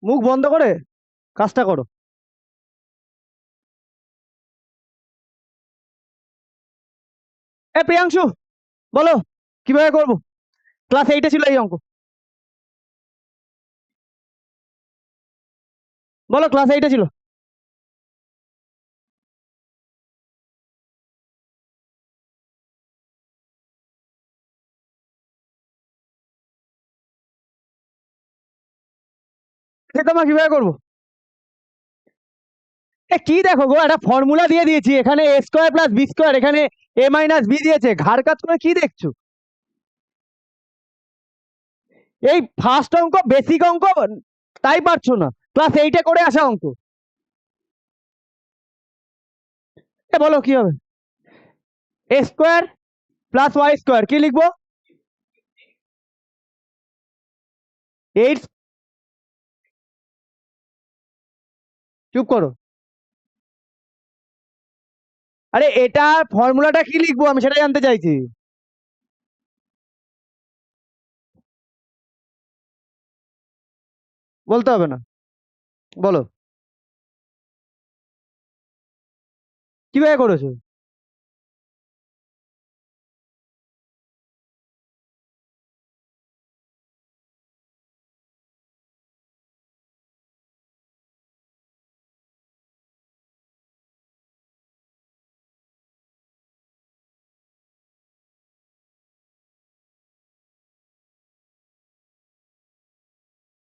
মুখ বন্ধ করে কাজটা করো। প্রিয়াংশু, বলো কিভাবে করবো। ক্লাস 8-এ ছিল এই অঙ্ক। বলো, ক্লাস 8-এ ছিল। সেটা আমরা কিভাবে করবো? কি দেখো গো, একটা ফর্মুলা দিয়ে দিয়েছি, এখানে a² + b², এখানে a - b দিয়েছে, ঘাড় কাজ করে কি দেখছো? এই ফার্স্ট অঙ্ক, বেসিক অঙ্ক, তাই পারছো না? ক্লাস 8-এ করে আসা অঙ্ক। বলো কি হবে। a² + y² কি লিখবো? 8। চুপ করো। আরে এটা ফর্মুলাটা কি লিখবো আমি সেটা জানতে চাইছি। বলতে হবে না, বলো কিভাবে করেছো।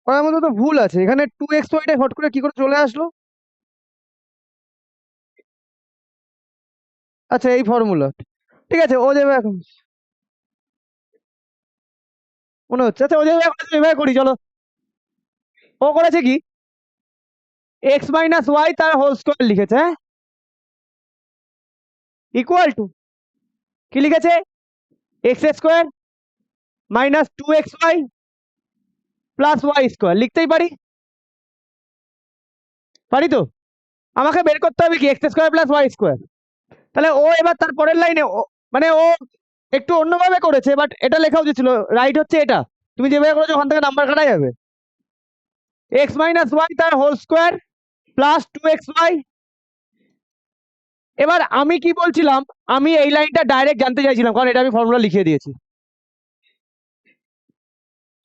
ওর মধ্যে তো ভুল আছে, এখানে 2x হট করে কি করে চলে আসলো? আচ্ছা, এই ফর্মুলা। ঠিক আছে, ও যাবে এখন। মনে হচ্ছে, আচ্ছা ও যাবে এখন, এভাবে করি চলো। ও করেছে কি, x - y তার হোল স্কোয়ার লিখেছে, হ্যাঁ, ইকুয়াল টু কি লিখেছে, x² - 2xy + y² লিখতেই পারি। পারি তো? আমাকে বের করতে হবে কি x² + y²। তাহলে ও এবার তার পরের লাইনে, মানে ও একটু অন্যভাবে করেছে, বাট এটা লেখা উচিত ছিল। রাইট হচ্ছে এটা। তুমি যেভাবে করেছো ওখান থেকে নাম্বার কাটা যাবে। x - y তার হোল স্কোয়ার +2xy। এবার আমি কি বলছিলাম, আমি এই লাইনটা ডাইরেক্ট জানতে চাইছিলাম, কারণ এটা আমি ফর্মুলা লিখে দিয়েছি।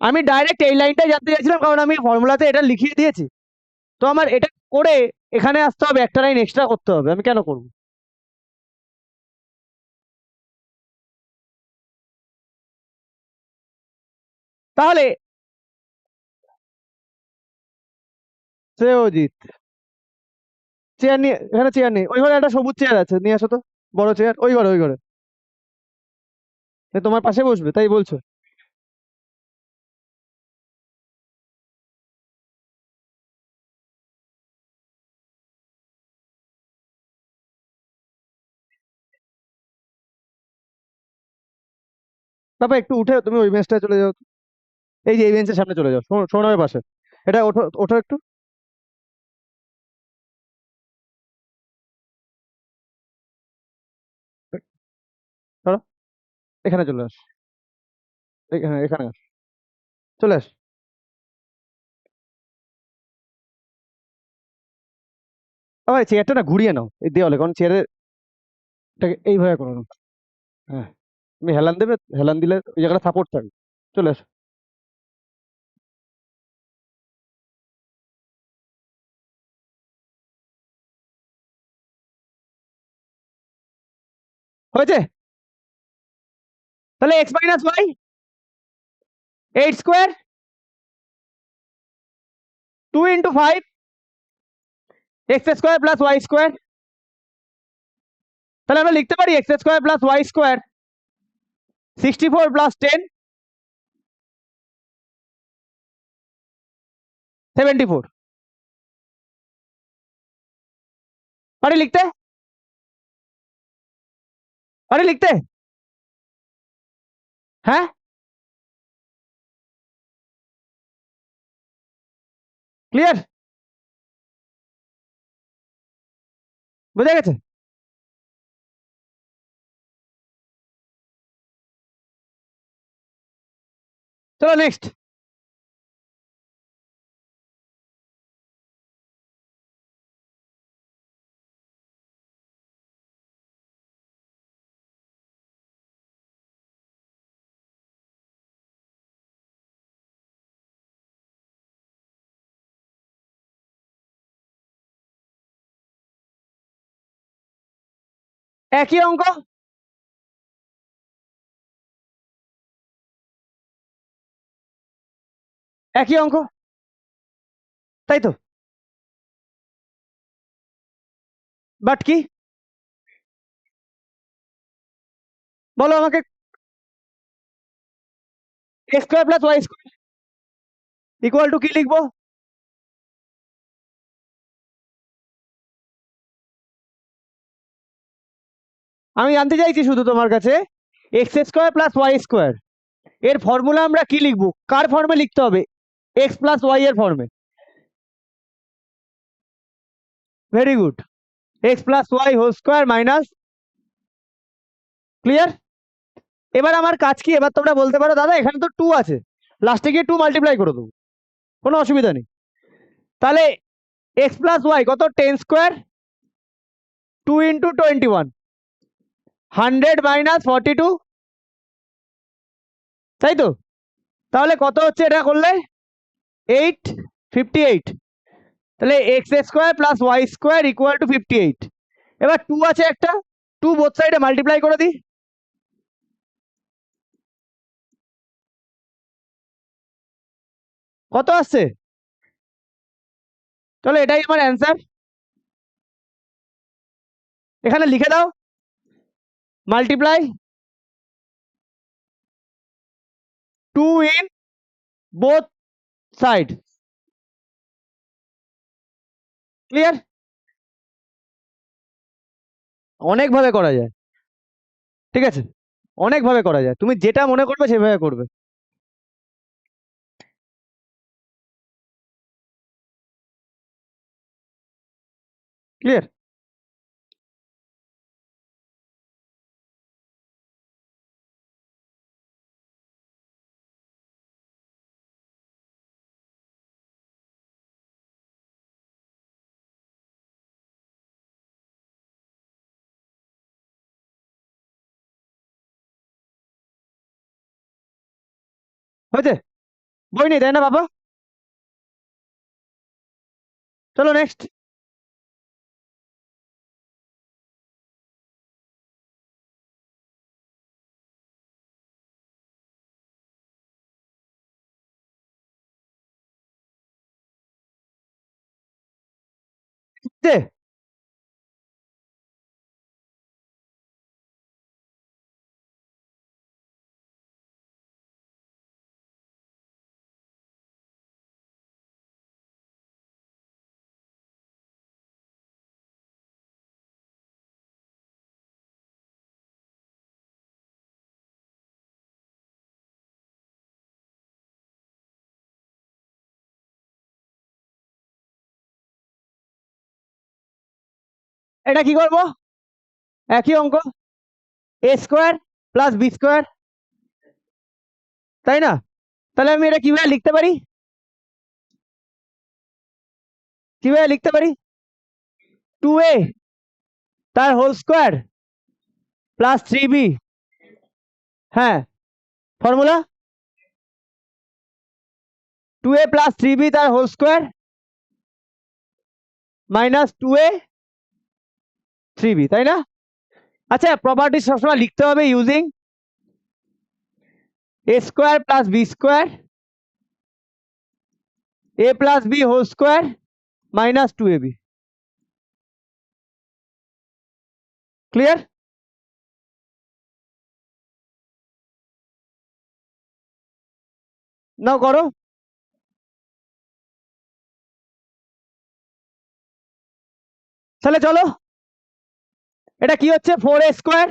আমি ডাইরেক্ট এই লাইনটাই জানতে চাইছিলাম, কারণ আমি ফর্মুলাতে এটা লিখিয়ে দিয়েছি। তো আমার এটা করে এখানে আসতে হবে, একটা লাইন এক্সট্রা করতে হবে, আমি কেন করব? তাহলে শ্রেয়জিৎ, চেয়ার নিয়ে, এখানে চেয়ার নেই, ওই ঘরে একটা সবুজ চেয়ার আছে, নিয়ে আসো তো। বড় চেয়ার, ওই ঘরে, ওই ঘরে। তোমার পাশে বসবে তাই বলছো? তারপর একটু উঠে তুমি ওই বেঞ্চটায় চলে যাও। এই যে এই বেঞ্চের সামনে চলে যাও, সোনার পাশে। এটা ওঠো, ওঠো একটু। ধরো, এখানে চলে আস। হ্যাঁ, এখানে আস, চলে আস। আবার চেয়ারটা না ঘুরিয়ে নাও এই দেওয়ালে, কারণ চেয়ারের এইভাবে করো না। হ্যাঁ, তুমি হেলান দেবে, হেলান দিলে ওই জায়গাটা সাপোর্ট থাকবে। চলে আস। হয়েছে? তাহলে x - y 8² 2 × 5 x² + y²। তাহলে আমরা লিখতে পারি x² + y² 64 + 10 74। পারি লিখতে? পারি লিখতে? হ্যাঁ, ক্লিয়ার? বোঝা গেছে? চলো নেক্সট। একই অঙ্ক, একই অঙ্ক, তাই তো? বাট কি বলো আমাকে? X square plus y square equal to কি লিখবো? আমি জানতে চাইছি শুধু তোমার কাছে, x square plus y square এর ফর্মুলা আমরা কি লিখবো, কার ফর্মে লিখতে হবে? এক্স প্লাস ওয়াই এর ফর্মে। Very good. X plus y whole square minus, clear? এবার আমার কাজ কি, এবার তোমরা বলতে পারো দাদা এখানে তো টু আছে, লাস্টে গিয়ে টু মাল্টিপ্লাই করে দেবো, কোনো অসুবিধা নেই। তাহলে এক্স প্লাস ওয়াই কত, 10 স্কোয়ার, 2 × 21, 100 - 42, তাই তো? তাহলে কত হচ্ছে এটা করলে? 858। তাহলে x square plus y square equal to 58। এবার টু আছে একটা, টু বোথ সাইডে মাল্টিপ্লাই করে দিই, কত আসছে? তাহলে এটাই আমার অ্যান্সার, এখানে লিখে দাও, multiply 2 in both side, clear? অনেকভাবে করা যায়, ঠিক আছে, অনেকভাবে করা যায়, তুমি যেটা মনে করবে সেভাবে করবে, ক্লিয়ার? হয়েছে? বই নেই তাই না বাবা? চলো নেক্সট। এটা কি করবো? একই অঙ্ক, এ স্কোয়ার প্লাস বি স্কোয়ার, তাই না? তাহলে আমি এটা কিভাবে লিখতে পারি, কিভাবে লিখতে পারি? 2a তার হোল স্কোয়ার প্লাস 3b, হ্যাঁ, ফর্মুলা 2a প্লাস 3b তার whole square minus 2a 3b, তাই না? আচ্ছা, প্রপার্টি সবসময় লিখতে হবে using a square plus b square, a plus b whole square minus 2ab, clear? Now করো। তাহলে চলো, এটা কি হচ্ছে, 4a square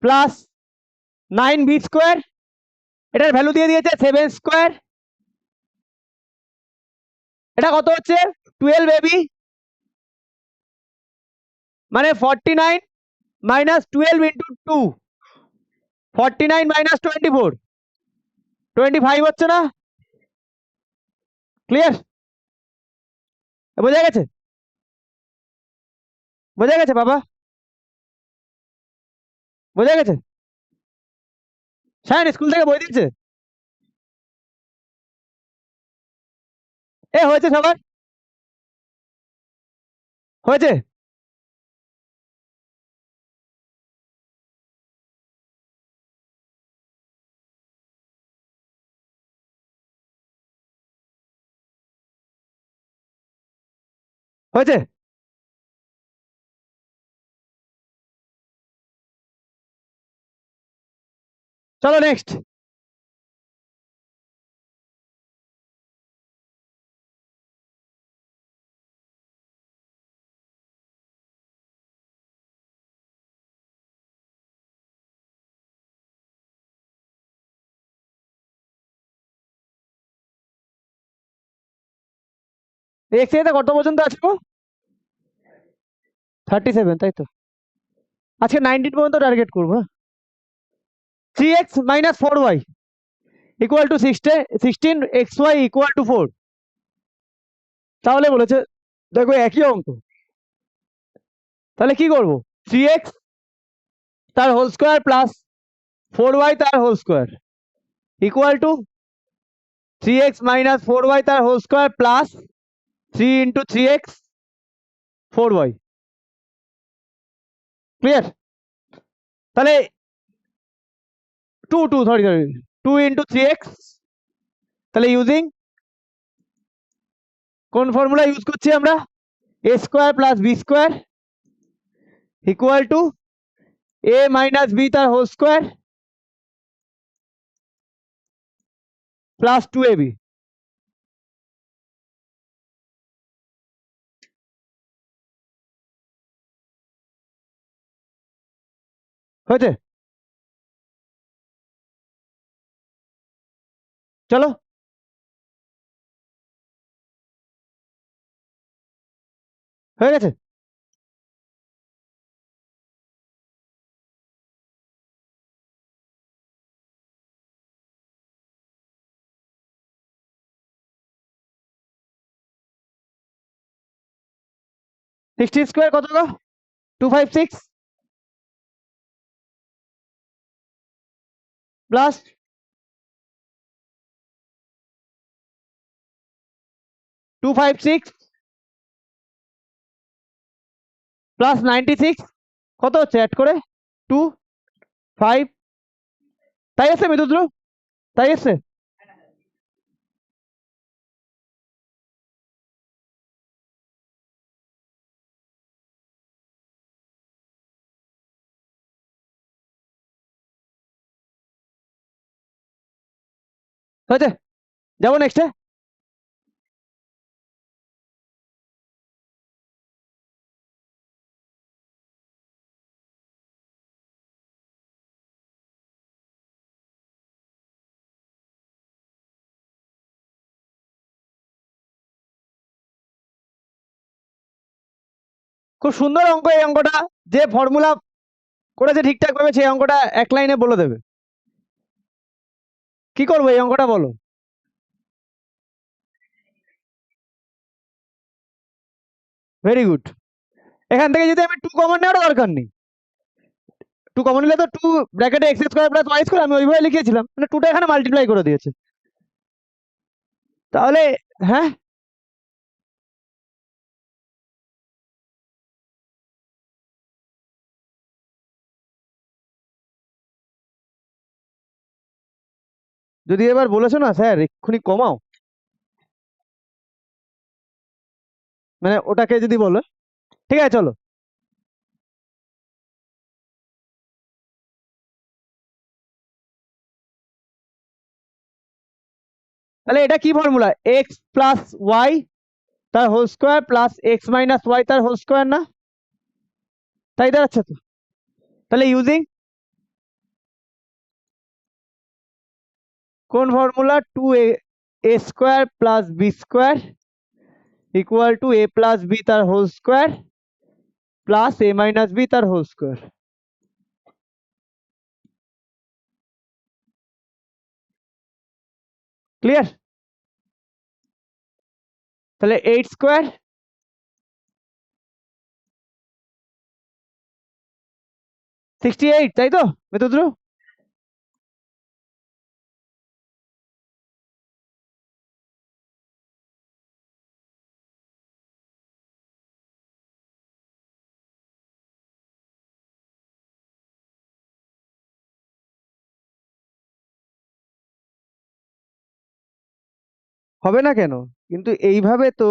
plus 9b square, এটার ভ্যালু দিয়ে দিয়েছে 7 স্কোয়ার, এটা কত হচ্ছে, 12ab, মানে 49 মাইনাস 12 ইন্টু 2, 49 মাইনাস 24, 25 হচ্ছে না? ক্লিয়ার? বোঝা গেছে? বোঝা গেছে বাবা? বোঝা গেছে? সায়ন স্কুল থেকে বই দিচ্ছে? এ হয়েছে সবার? হয়েছে? হয়েছে? চলো নেক্সট। এক্স এতে কত পর্যন্ত আছে গো? 37, তাই তো। আজকে 19 পর্যন্ত টার্গেট করবো। 3x - 4y equal to 16, xy equal to 4। তাহলে বলেছে, দেখো একই অঙ্ক, তাহলে কি করবো? 3x তার হোল স্কোয়ার প্লাস 4y তার whole square equal two 3x - 4y তার whole square plus 3 into 3x 4y। Clear? তাহলে 2 ইন্টু 3x, তাহলে ইউজিং কোন ফর্মুলা ইউজ করছি আমরা? a square plus b square equal to a minus b তার whole square plus 2ab। হয়েছে? চলো হয়ে গেছে। সিক্সটিন স্কোয়ার কত গো? 256 প্লাস 256 প্লাস 96 কত হচ্ছে অ্যাড করে? 2 5, তাই আছে মৃদুদ্র? তাই আছে? হয়েছে? যাবো নেক্সটে। খুব সুন্দর অঙ্ক এই অঙ্কটা। যে ফর্মুলা করেছে ঠিকঠাক ভাবে সেই অঙ্কটা এক লাইনে বলে দেবে। কি করবো এই অঙ্কটা বলো? Very good. এখান থেকে যদি আমি 2 কমন নেওয়ার দরকার নেই। 2 কমন নিলে তো 2 ব্র্যাকেটে x square plus y square আমি ওইভাবে লিখেছিলাম, মানে 2টা এখানে মাল্টিপ্লাই করে দিয়েছে। তাহলে হ্যাঁ, যদি এবার বলেছো না স্যার এক্ষুনি কমাও, মানে ওটাকে যদি বলো, ঠিক আছে চলো। তাহলে এটা কি ফর্মুলা? এক্স প্লাস ওয়াই তার whole square plus x minus y তার হোল স্কোয়ার না? তাই দাঁড়াচ্ছে তো। তাহলে ইউজিং কোন formula? 2a square plus b square equal to a plus b তার whole square plus a minus b তার হোল স্কোয়ার। ক্লিয়ার? তাহলে 8 স্কোয়ার 68, তাই তো মিতুদ্রু? হবে না কেন? কিন্তু এইভাবে তো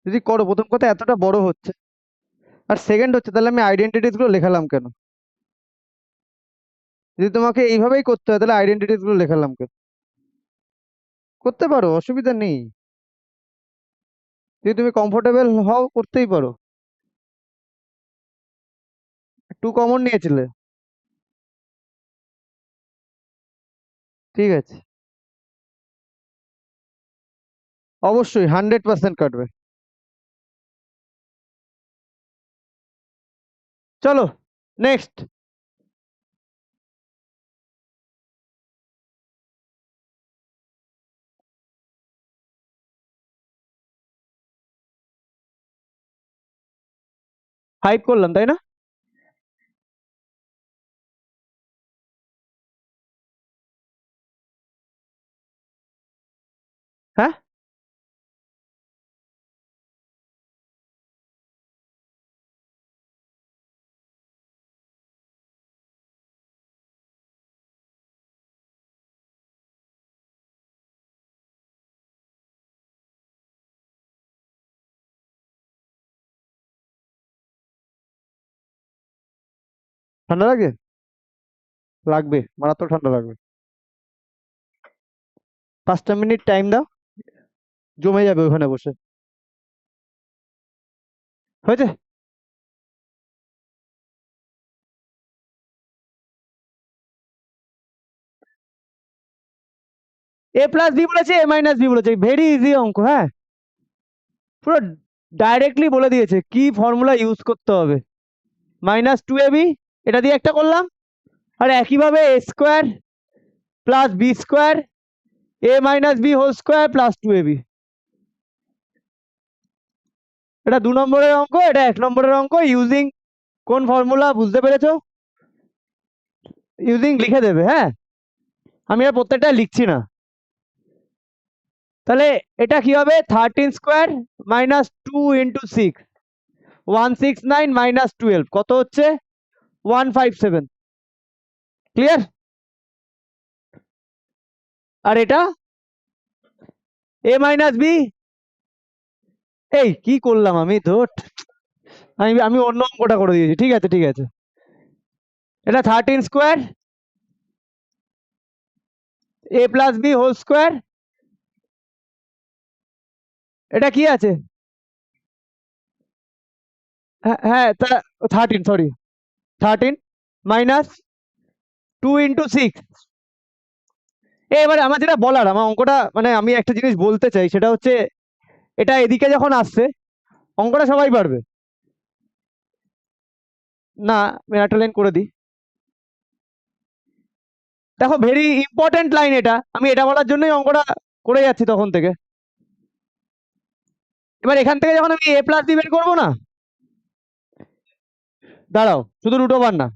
যদি করো, প্রথম কথা এতটা বড় হচ্ছে, আর সেকেন্ড হচ্ছে তাহলে আমি আইডেন্টিটিস গুলো লেখালাম কেন? যদি তোমাকে এইভাবেই করতে হয় তাহলে আইডেন্টিটিস গুলো লেখালাম কেন? করতে পারো, অসুবিধা নেই। যদি তুমি কমফোর্টেবল হও করতেই পারো। টু কমন নিয়েছিলে, ঠিক আছে। অবশ্যই 100% কাটবে। চলো নেক্সট। ফাইভ করলাম তাই না? হ্যাঁ, ঠান্ডা লাগে? লাগবে, মারাত্মক ঠান্ডা লাগবে। 5টা মিনিট টাইম দাও, জমে যাবে ওখানে বসে। হয়েছে? এ প্লাস বি বলেছে, এ মাইনাস বি বলেছে, ভেরি ইজি অঙ্ক। হ্যাঁ, পুরো ডাইরেক্টলি বলে দিয়েছে কি ফর্মুলা ইউজ করতে হবে। -2ab, এটা দিয়ে একটা করলাম। আর একইভাবে a square plus b square a minus b whole square plus 2ab। এটা 2 নম্বরের অঙ্ক, এটা 1 নম্বরের অঙ্ক। ইউজিং কোন ফর্মুলা বুঝতে পেরেছো? ইউজিং লিখে দেবে, হ্যাঁ। আমি আর প্রত্যেকটা লিখছি না। তাহলে এটা কি হবে? 13 স্কোয়ার -2 × 6, 169 -12 কত হচ্ছে? 157। ক্লিয়ার? আর এটা এ মাইনাস বি, এই কি করলাম আমি, ধুট। আমি আমি অন্য অঙ্কটা করে দিয়েছি। ঠিক আছে, ঠিক আছে। এটা 13 square a plus b whole square. এটা কি আছে? হ্যাঁ হ্যাঁ, তা 13, সরি, 13 -2 × 6। এবার আমার যেটা বলার, আমার অঙ্কটা মানে আমি একটা জিনিস বলতে চাই, সেটা হচ্ছে এটা এদিকে যখন আসছে অঙ্কটা সবাই পারবে না। আমি একটা লাইন করে দিই। দেখো, ভেরি ইম্পর্টেন্ট লাইন এটা, আমি এটা বলার জন্যই অঙ্কটা করে যাচ্ছি তখন থেকে। এবার এখান থেকে যখন আমি এ প্লাস বি বের করবো না, দাঁড়াও, শুধু রুট ওভার না,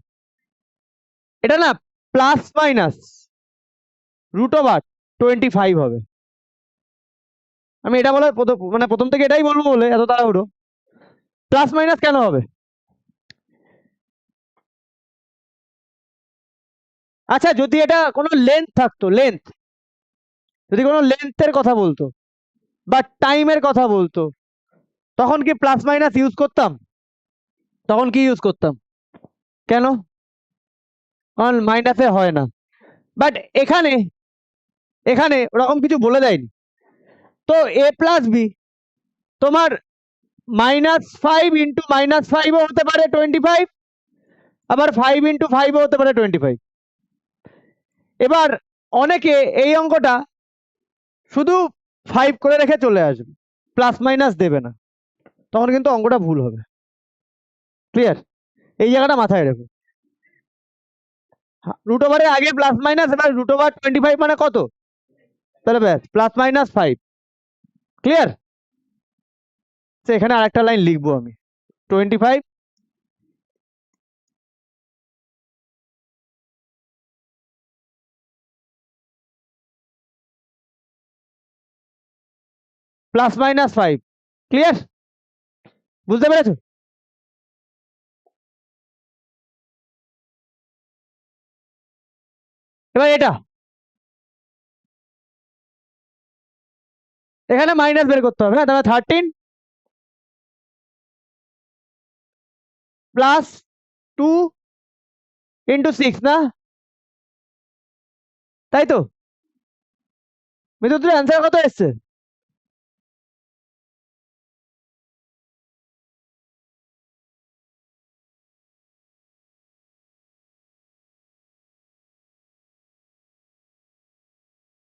এটা না প্লাস মাইনাস √25 হবে। আমি এটা বলার মানে প্রথম থেকে এটাই বলবো বলে এত তাড়াহুড়ো। প্লাস মাইনাস কেন হবে? আচ্ছা, যদি এটা কোনো লেন্থ থাকতো, লেন্থ, যদি কোনো লেন্থের কথা বলতো বা টাইমের কথা বলতো, তখন কি প্লাস মাইনাস ইউজ করতাম? তখন কি ইউজ করতাম? কেন? কারণ মাইনাসে হয় না। বাট এখানে, এখানে ওরকম কিছু বলে দেয়নি। তো এ প্লাস বি তোমার -5 × -5ও হতে পারে 25, আবার 5 × 5ও হতে পারে 25। এবার অনেকে এই অঙ্কটা শুধু 5 করে রেখে চলে আসবে, প্লাস মাইনাস দেবে না, তখন কিন্তু অঙ্কটা ভুল হবে। ক্লিয়ার? এই জায়গাটা মাথায় রেখো। রুট ওভারের আগে প্লাস মাইনাস, এবার √25 মানে কত? তাহলে ব্যাস, +-5। ক্লিয়ার? এখানে আরেকটা লাইন লিখবো আমি, 25 +-5। ক্লিয়ার? বুঝতে পেরেছো? এবার এটা, এখানে মাইনাস বের করতে হবে, হ্যাঁ। তাহলে 13 প্লাস 2 × 6 না, তাই তো? মিতুর অ্যান্সার কত এসছে?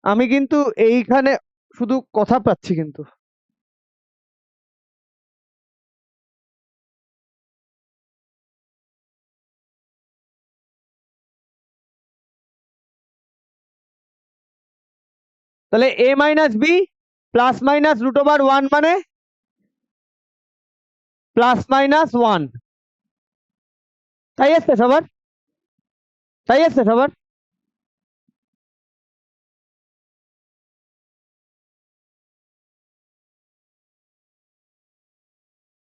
আমি কিন্তু এইখানে শুধু কথা পাচ্ছি কিন্তু। তাহলে a minus b plus minus √1 মানে +-1, তাই এসছে সবার? তাই এসছে সবার?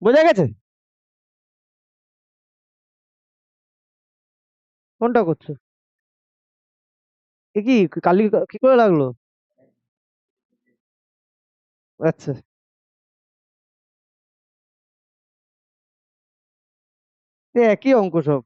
বোঝা গেছে? কোনটা করছো? এ কি কালি কি করে লাগলো? আচ্ছা, এ একই অঙ্ক সব।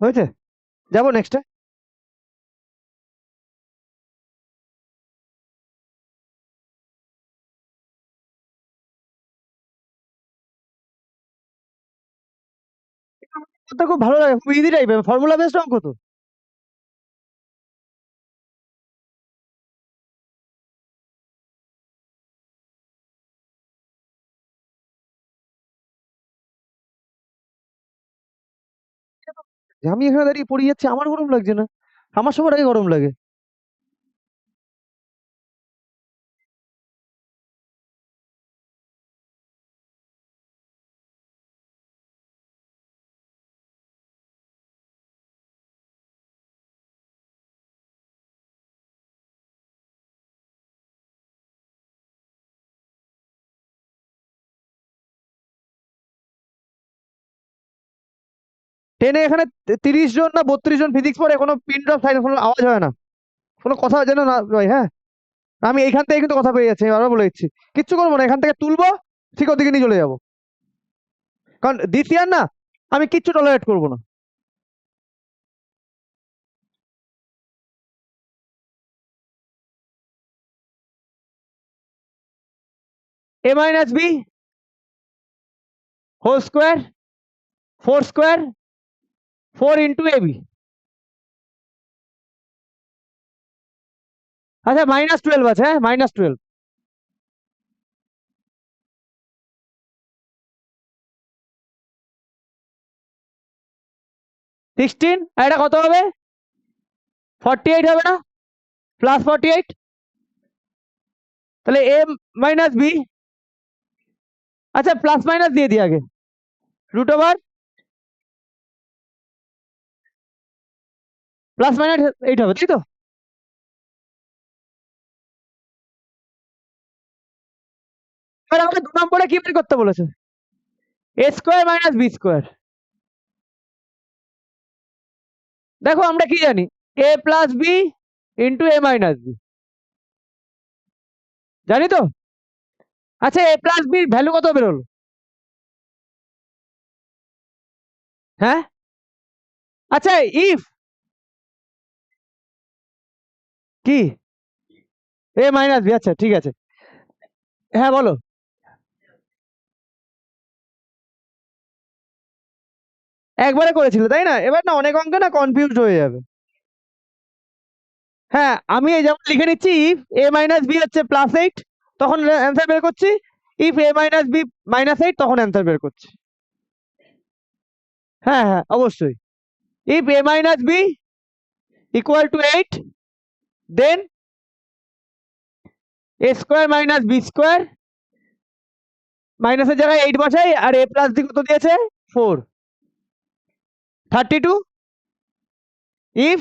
হয়েছে, যাবো নেক্সটে। তো খুব ভালো লাগে, খুব ইজি টাইপের, ফর্মুলা বেসড অঙ্ক তো। যে আমি এখানে দাঁড়িয়ে পড়ে যাচ্ছি, আমার গরম লাগছে না? আমার সবার আগে গরম লাগে। টেনে এখানে 30 জন না 32 জন ফিজিক্স পড়ে, কোনো পিন ড্রপ সাইন, কোনো আওয়াজ হয় না, কোনো কথা যেন না হয়। হ্যাঁ, আমি এইখান থেকে কিন্তু কথা পেয়ে যাচ্ছি, আমি আবার বলে দিচ্ছি, কিচ্ছু করবো না, এখান থেকে তুলবো, ঠিক ওদিকে নিয়ে চলে যাবো। কারণ দিস ইয়ার না, আমি কিচ্ছু টলারেট করবো না। a minus b whole square 4 square 4 × ab। আচ্ছা, -12 আছে, হ্যাঁ -12। 16, আর এটা কত হবে? 48 হবে না? +48। তাহলে a মাইনাস বি, আচ্ছা প্লাস মাইনাস দিয়ে দিই আগে, √8 +-8 হবে, তাই তো? এবার আমাকে 2 নম্বরে কি বের করতে বলেছে? a² - b²। দেখো আমরা কি জানি, a plus b into a minus b, জানি তো? আচ্ছা, a প্লাস বির ভ্যালু কত বেরোলো? হ্যাঁ, আচ্ছা ইফ কি a মাইনাস বি, আচ্ছা ঠিক আছে। হ্যাঁ বলো। একবারে করেছিল তাই না? এবার না অনেক অঙ্কে না কনফিউজড হয়ে যাবে। হ্যাঁ, আমি এই যেমন লিখে নিচ্ছি, ইফ a মাইনাস বি হচ্ছে +8, তখন অ্যান্সার বের করছি। ইফ a মাইনাস বি -8, তখন অ্যান্সার বের করছি। হ্যাঁ হ্যাঁ, অবশ্যই। If a minus b = 8, then a square minus b square, মাইনাসের জায়গায় 8 বসাই, আর এ প্লাস বি কত দিয়েছে 4, 32 if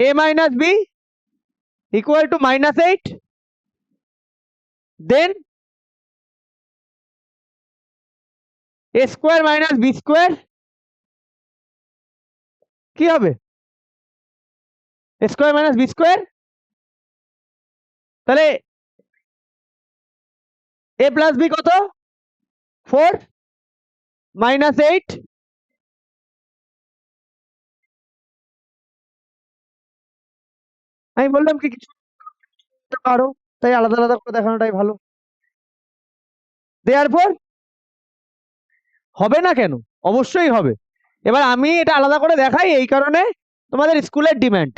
a minus b equal to -8, then a square minus b square কি হবে? a square minus b square, তাহলে a plus b কত 4 -8, আমি বললাম কি কিছু পারো, তাই আলাদা আলাদা করে দেখানোটাই ভালো। দেয়ারফর হবে না কেন? অবশ্যই হবে। এবার আমি এটা আলাদা করে দেখাই এই কারণে, তোমাদের স্কুলের ডিমান্ড।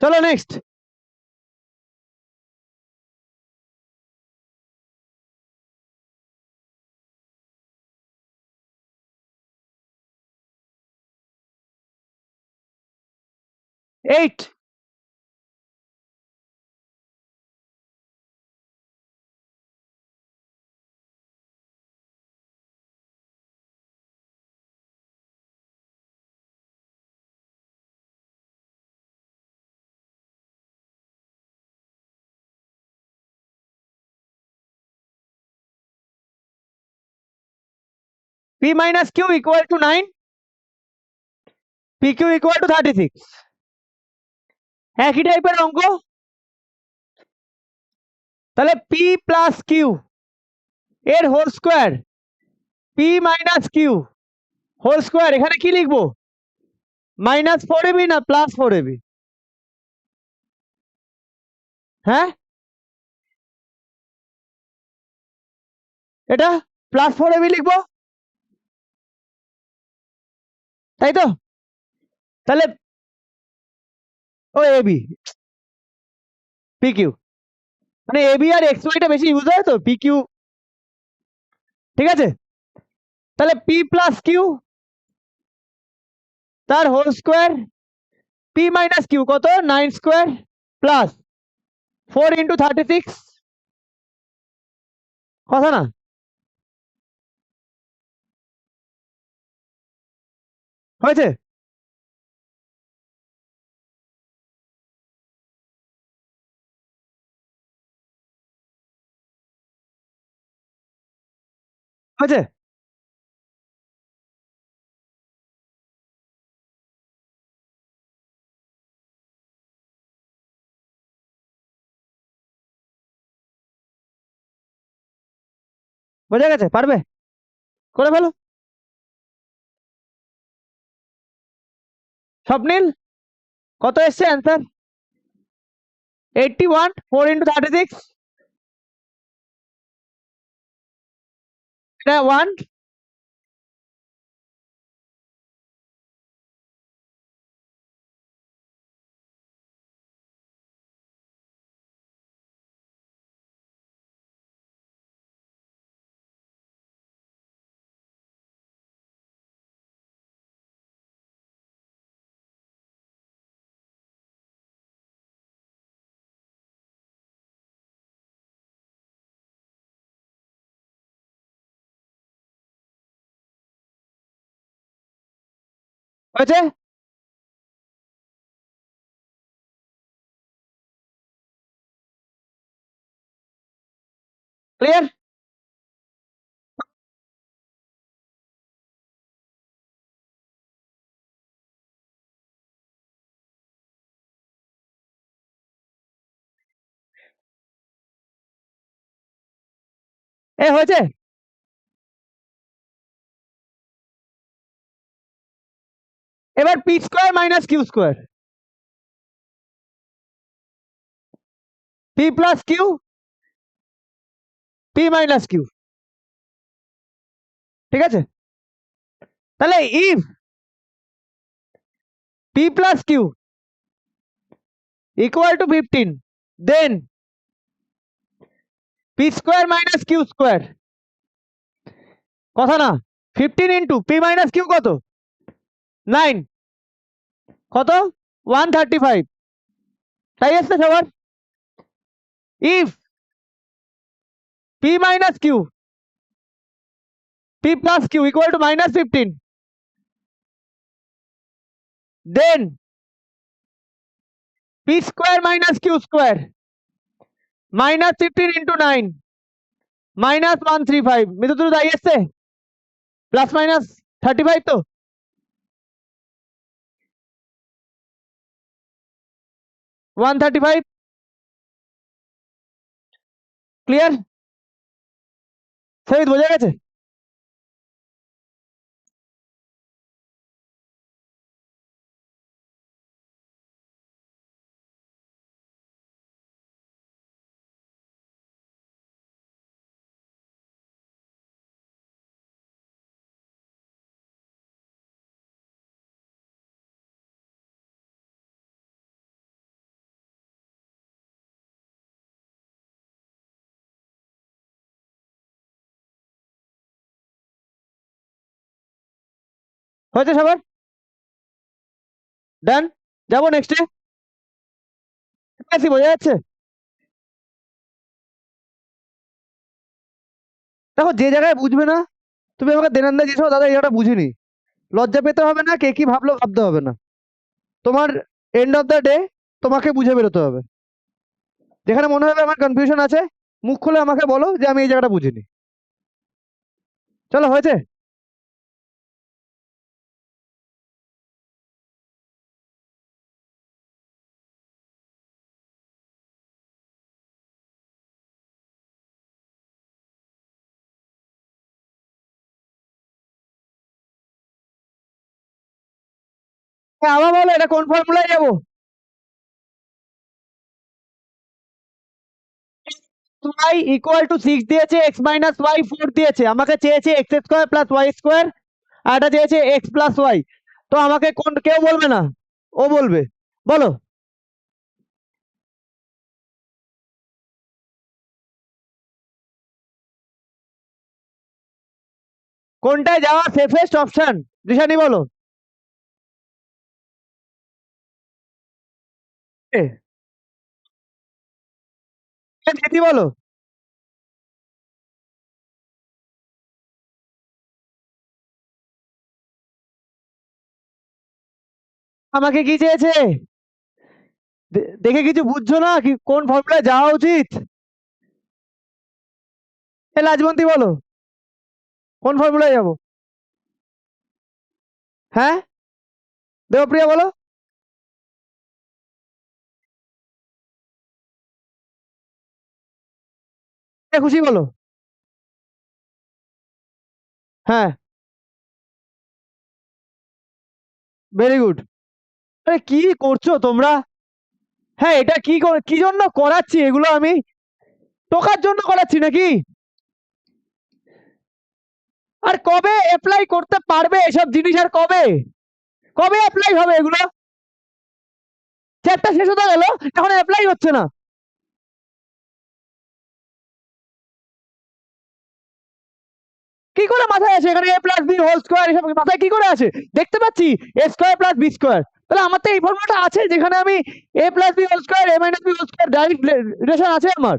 চলো next. Eight. p minus q equal to 9, pq equal to 36, একই টাইপের অঙ্ক। তাহলে p প্লাস q এর whole square, p minus q whole square, এখানে কি লিখবো? -4ab না +4ab? হ্যাঁ, এটা +4ab লিখবো, তাই তো? তাহলে ও ab pq, মানে ab আর xy টা বেশি ইউজ হয় তো, pq। ঠিক আছে, তাহলে p প্লাস q তার whole square, p minus q কত 9 স্কোয়ার প্লাস 4 ইন্টু 36, কথা না? হয়েছে? হয়েছে? বোঝা গেছে? পারবে? করে ফেলো। স্বপ্নিল কত এসছে অ্যান্সার? 81, 4 ইন্টু 36, এটা 1। হয়েছে? ক্লিয়ার? এ হয়েছে? এবার p square minus q square, p plus q, p minus q. ঠিক আছে, তাহলে if p plus q equal to 15, then p square minus q square, কথা না? 15 ইন্টু পি মাইনাস কিউ কত? 9, কত? 135, তাই আসছে সবার? If p minus q, p plus q equal to minus 15, then p square minus q square minus 15 into 9 minus 135, Mitu তুই তাই আসছে? প্লাস মাইনাস 35 তো? One 35, clear? সেই বোঝা গেছে? হয়েছে সবার? ডান, যাবো নেক্সটে। বোঝা যাচ্ছে? দেখো যে জায়গায় বুঝবে না, তুমি আমাকে দেনান্দা জিজ্ঞেস করো, দাদা এই জায়গাটা বুঝিনি, লজ্জা পেতে হবে না, কে কি ভাবলো ভাবতে হবে না। তোমার এন্ড অফ দ্য ডে তোমাকে বুঝে বেরোতে হবে। যেখানে মনে হবে আমার কনফিউশন আছে, মুখ খুলে আমাকে বলো যে আমি এই জায়গাটা বুঝিনি। চলো, হয়েছে? হ্যাঁ, আবার বলো এটা কোন ফর্মুলায় যাবো? y ইকুয়াল টু 6 দিয়েছে, x মাইনাস ওয়াই 4 দিয়েছে, আমাকে চেয়েছে x square plus y square, আর এটা চেয়েছে এক্স প্লাস ওয়াই। তো আমাকে কোন, কেউ বলবে না, ও বলবে। বলো কোনটায় যাওয়া সেফেস্ট অপশন, দিশানি বলো। দিদি বলো। আমাকে কি চেয়েছে? দেখে কিছু বুঝছো না কি কোন ফর্মুলায় যাওয়া উচিত? এ লাজবন্তী বলো, কোন ফর্মুলায় যাবো? হ্যাঁ, দেবপ্রিয়া বলো। খুশি বলো। হ্যাঁ, ভেরি গুড। আরে কি করছো তোমরা? হ্যাঁ, এটা কি জন্য করাচ্ছি এগুলো আমি? টোকার জন্য করাচ্ছি নাকি? আর কবে অ্যাপ্লাই করতে পারবে এসব জিনিস? আর কবে কবে অ্যাপ্লাই হবে এগুলো? চ্যাপ্টার শেষ হতে গেল, এখন অ্যাপ্লাই হচ্ছে না। কি করে মাথায় আসে এখানে a plus b whole square, এসব মাথায় কি করে আসে? দেখতে পাচ্ছি a square plus b square, তাহলে আমার তো এই ফর্মুলাটা আছে যেখানে আমি a plus b whole square a minus b whole square direct relation আছে আমার।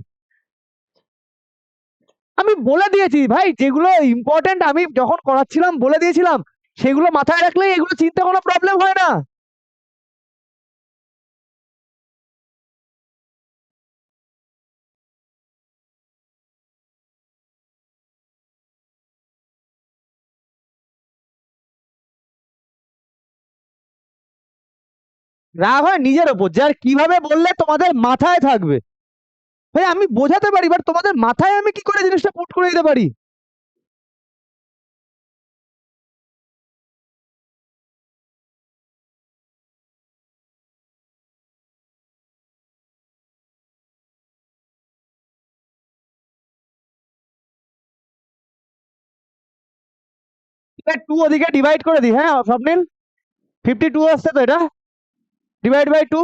আমি বলে দিয়েছি ভাই, যেগুলো ইম্পর্টেন্ট আমি যখন করাচ্ছিলাম বলে দিয়েছিলাম, সেগুলো মাথায় রাখলে এগুলো চিন্তা কোনো প্রবলেম হয় না। রাগ হয় নিজের ওপর, যার কিভাবে বললে তোমাদের মাথায় থাকবে। ভাই আমি বোঝাতে পারি, বাট তোমাদের মাথায় আমি কি করে জিনিসটা পুট করে দিতে পারি? টু ওদিকে ডিভাইড করে দিই, হ্যাঁ স্বপ্নিল, 52 আসছে তো, এটা ডিভাইড বাই টু।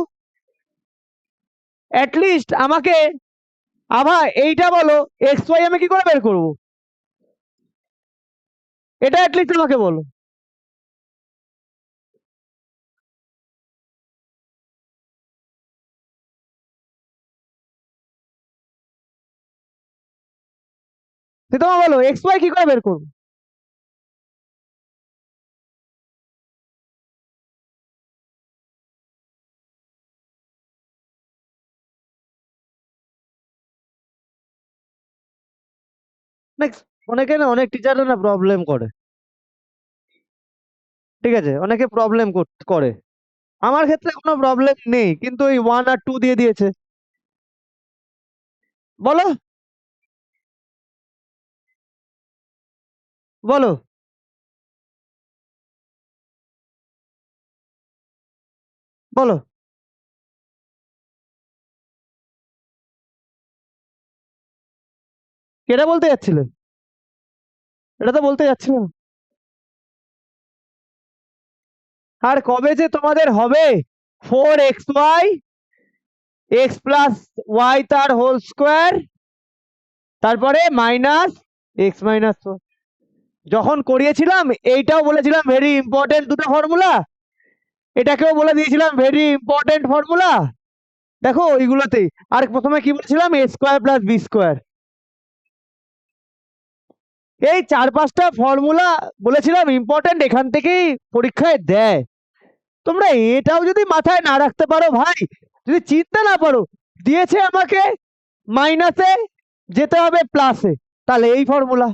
অ্যাটলিস্ট আমাকে আভা এইটা বলো এক্স ওয়াই আমি কি করে বের করবো, এটা অ্যাটলিস্ট আমাকে বলো। সে তোমার বলো এক্স ওয়াই কি করে বের করবো। Next, অনেকে না অনেক টিচাররা না প্রবলেম করে, ঠিক আছে, অনেকে প্রবলেম করে। আমার ক্ষেত্রে কোনো প্রবলেম নেই, কিন্তু ওই 1 আর 2 দিয়ে দিয়েছে। বলো বলো। বলো এটা বলতে যাচ্ছিলে, এটা তো বলতে যাচ্ছিলাম। আর কবে যে তোমাদের হবে 4xy এক্স প্লাস ওয়াই তার হোল স্কোয়ার, তারপরে মাইনাস এক্স মাইনাস, যখন করিয়েছিলাম এইটাও বলেছিলাম ভেরি ইম্পর্টেন্ট দুটো ফর্মুলা, এটাকেও বলে দিয়েছিলাম ভেরি ইম্পর্টেন্ট ফর্মুলা। দেখো ওইগুলোতেই। আর প্রথমে কি বলেছিলাম, এ স্কোয়ার প্লাস বি স্কোয়ার। এই 4-5টা ফর্মুলা বলেছিলাম ইম্পর্টেন্ট, এখান থেকেই পরীক্ষায় দেয়। তোমরা এটাও যদি মাথায় না রাখতে পারো ভাই, যদি চিনতে না পারো, দিয়েছে আমাকে মাইনাসে যেতে হবে প্লাসে, তাহলে এই ফর্মুলা।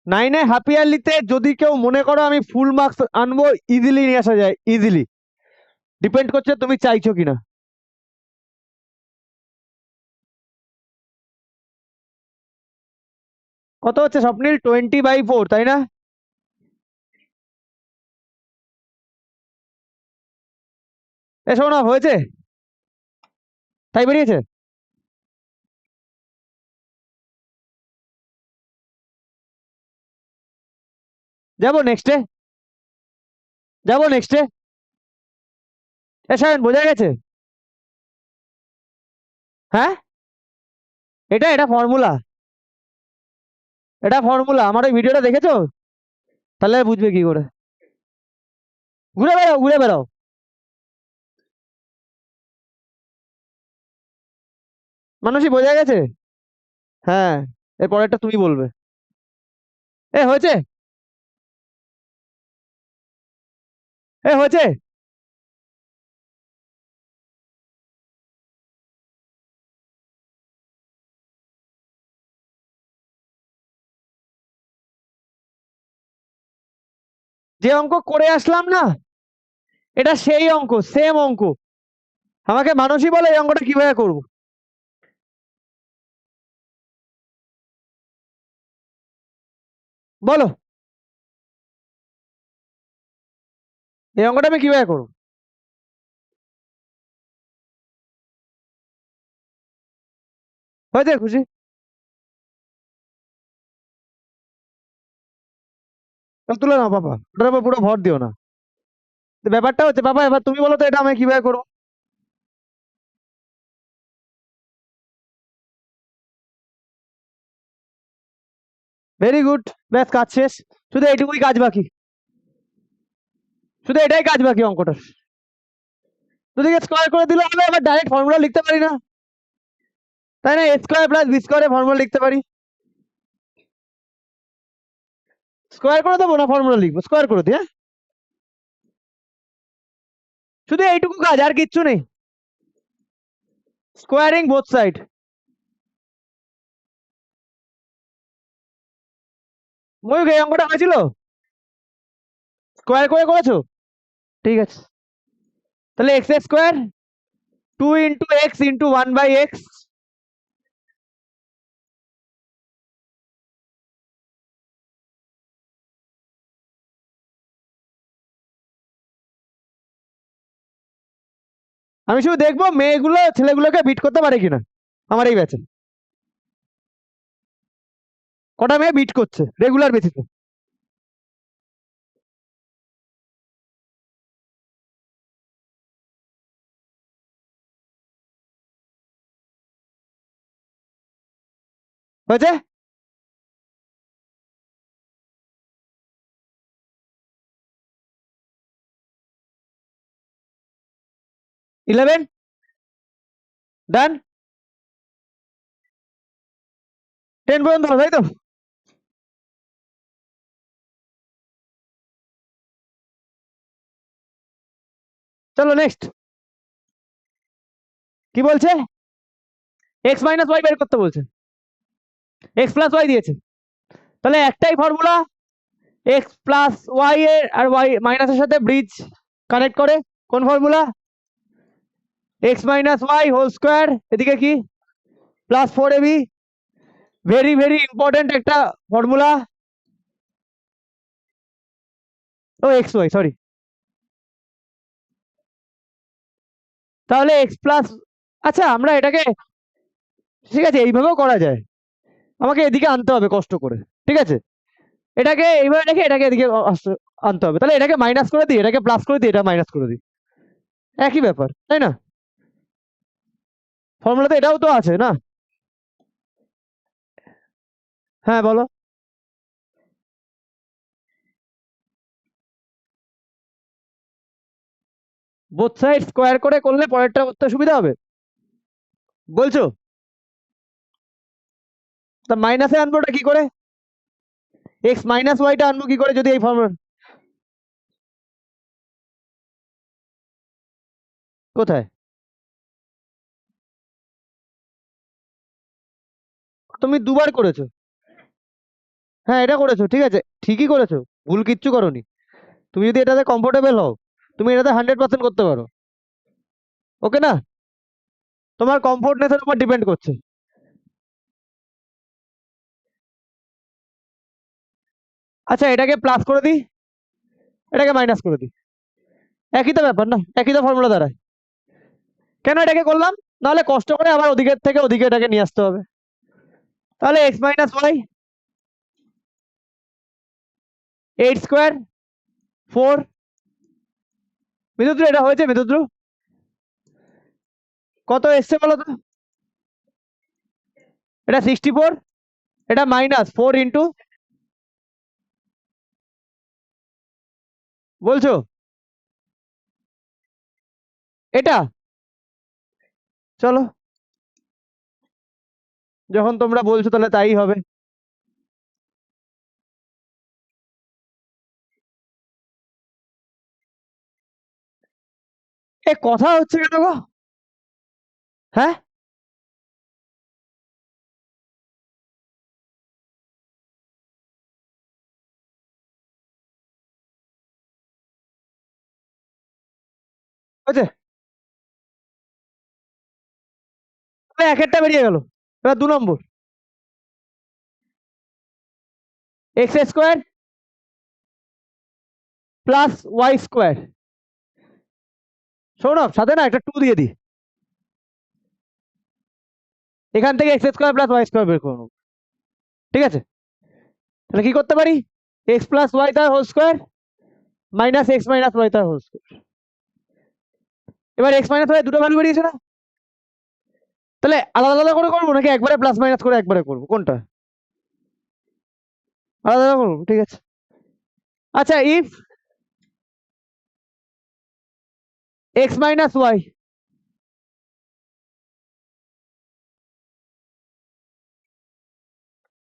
নাইনে হাফ ইয়ারলিতে যদি কেউ মনে করো আমি ফুল মার্কস আনবো, ইজিলি নিয়ে আসা যায়, ইজিলি। ডিপেন্ড করছে তুমি চাইছো কিনা। কত হচ্ছে স্বপ্নিল, 20/4 তাই না? এসো না, হয়েছে, তাই বেরিয়েছে। যাবো নেক্সটে, যাবো নেক্সটে। এসেন, বোঝা গেছে। হ্যাঁ, এটা এটা ফর্মুলা, এটা ফর্মুলা। আমার ওই ভিডিওটা দেখেছো, তাহলে বুঝবে কি করে। ঘুরে বেড়াও, ঘুরে বেড়াও। মানুষই, বোঝা গেছে। হ্যাঁ, এর পরেরটা তুমি বলবে। এ হয়েছে, এ হয়েছে। যে অঙ্ক করে আসলাম না, এটা সেই অঙ্ক, সেম অঙ্ক। আমাকে মানুষই বলে এই অঙ্কটা কিভাবে করবো। বলো এই অঙ্কটা আমি কিভাবে করবো। হয়েছে, খুশি? তাহলে তুলে নাও বাবা, ওটার উপর পুরো ভর দিও না। তো ব্যাপারটা হচ্ছে বাবা, এবার তুমি বলো তো এটা আমি কিভাবে করবো। ভেরি গুড, ব্যাস কাজ শেষ। শুধু এইটুকুই কাজ বাকি, শুধু এটাই কাজ বাকি অঙ্কটার। দুদিকে স্কোয়ার করে দিলে হবে, আবার ডাইরেক্ট ফর্মুলা লিখতে পারি না, তাই না? এ স্কোয়ার প্লাস বি স্কোয়ারে ফর্মুলা লিখতে পারি। স্কোয়ার করে দেবো না ফর্মুলা লিখবো, স্কোয়ার করে দিই, হ্যাঁ। শুধু এইটুকু কাজ, আর কিচ্ছু নেই। Squaring both side. ময়ূক এই অঙ্কটা হয়েছিল, স্কোয়ার করে করেছো? ঠিক আছে, তাহলে x square 2 into x into 1 by x আমি শুধু দেখবো মেয়েগুলো ছেলেগুলোকে বিট করতে পারে কিনা আমার এই ব্যাচে কটা মেয়ে বিট করছে রেগুলার বেসিসে। হয়েছে? ইলেভেন ডান 10 পর্যন্ত হলো, তাই তো? চলো নেক্সট কি বলছে? এক্স মাইনাস ওয়াই বের করতে বলছে, এক্স প্লাস ওয়াই দিয়েছে, তাহলে একটাই ফর্মুলা এক্স প্লাস ওয়াই এর আর ওয়াই মাইনাসের সাথে ব্রিজ কানেক্ট করে। কোন formula? X minus y whole square, এদিকে কি plus 4ab, very very important একটা ফর্মুলা। ও এক্স ওয়াই সরি, তাহলে এক্স প্লাস, আচ্ছা আমরা এটাকে ঠিক আছে এইভাবেও করা যায়, আমাকে এদিকে আনতে হবে কষ্ট করে, ঠিক আছে এটাকে এইভাবে রেখে এটাকে এদিকে আনতে হবে, তাহলে এটাকে মাইনাস করে দিই, এটাকে প্লাস করে দিই, এটা মাইনাস করে দিই, একই ব্যাপার তাই না? ফর্মুলাতে এটাও তো আছে না? হ্যাঁ বলো। বোথ সাইড স্কোয়ার করে করলে পরেরটা করতে সুবিধা হবে বলছো? তা মাইনাসে আনবো ওটা কি করে? এক্স মাইনাস ওয়াইটা আনবো কি করে যদি এই ফর্মুলা? কোথায়? তুমি দুবার করেছো। হ্যাঁ এটা করেছো, ঠিক আছে ঠিকই করেছো, ভুল কিচ্ছু করোনি। তুমি যদি এটাতে কমফোর্টেবল হও তুমি এটাতে 100% করতে পারো, ওকে না? তোমার কমফোর্টনেসের উপর ডিপেন্ড করছে। আচ্ছা এটাকে প্লাস করে দিই, এটাকে মাইনাস করে দিই, একই তো ব্যাপার না, একই তো ফর্মুলা দাঁড়ায়। কেন এটাকে করলাম? নাহলে কষ্ট করে আবার ওদিকের থেকে ওদিকে এটাকে নিয়ে আসতে হবে। তাহলে এক্স মাইনাস ওয়াই 8 স্কোয়ার 4, মিতুদ্রু এটা হয়েছে মিতুদ্রু? কত এসছে বলো তো? এটা 64, এটা মাইনাস 4 ইন্টু, বলছো এটা? চলো যখন তোমরা বলছো তাহলে তাই হবে। এ কথা হচ্ছে কেন গো? হ্যাঁ হয়েছে, এক একটা বেরিয়ে গেল। এবার 2 নম্বর, x square plus y square, শোনো সাথে না একটা 2 দিয়ে দিই, এখান থেকে x square plus y square বের করবো, ঠিক আছে? তাহলে কি করতে পারি? এক্স প্লাস ওয়াই তার whole square minus x minus y তার হোল স্কোয়ার। এবার এক্স মাইনাস ওয়াই দুটো ভ্যালু বেরিয়েছে না? তাহলে আলাদা আলাদা করে করবো নাকি একবারে প্লাস মাইনাস করে একবারে করবো, কোনটা? আলাদা আলাদা করবো, ঠিক আছে। আচ্ছা ইফ এক্স মাইনাস ওয়াই,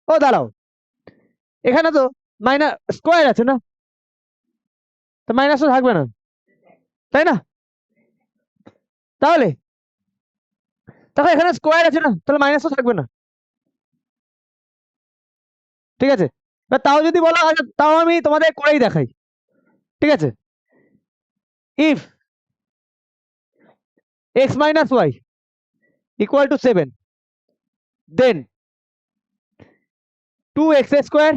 ও দাঁড়াও, এখানে তো মাইনাস স্কোয়ার আছে না, তো মাইনাস তো থাকবে না, তাই না? তাহলে তাহলে এখানে স্কোয়ার আছে না, তাহলে মাইনাস তো থাকবে না, ঠিক আছে? এবার তাও যদি বলো, আচ্ছা তাও আমি তোমাদের করেই দেখাই, ঠিক আছে? If x minus y equal to 7, then 2x square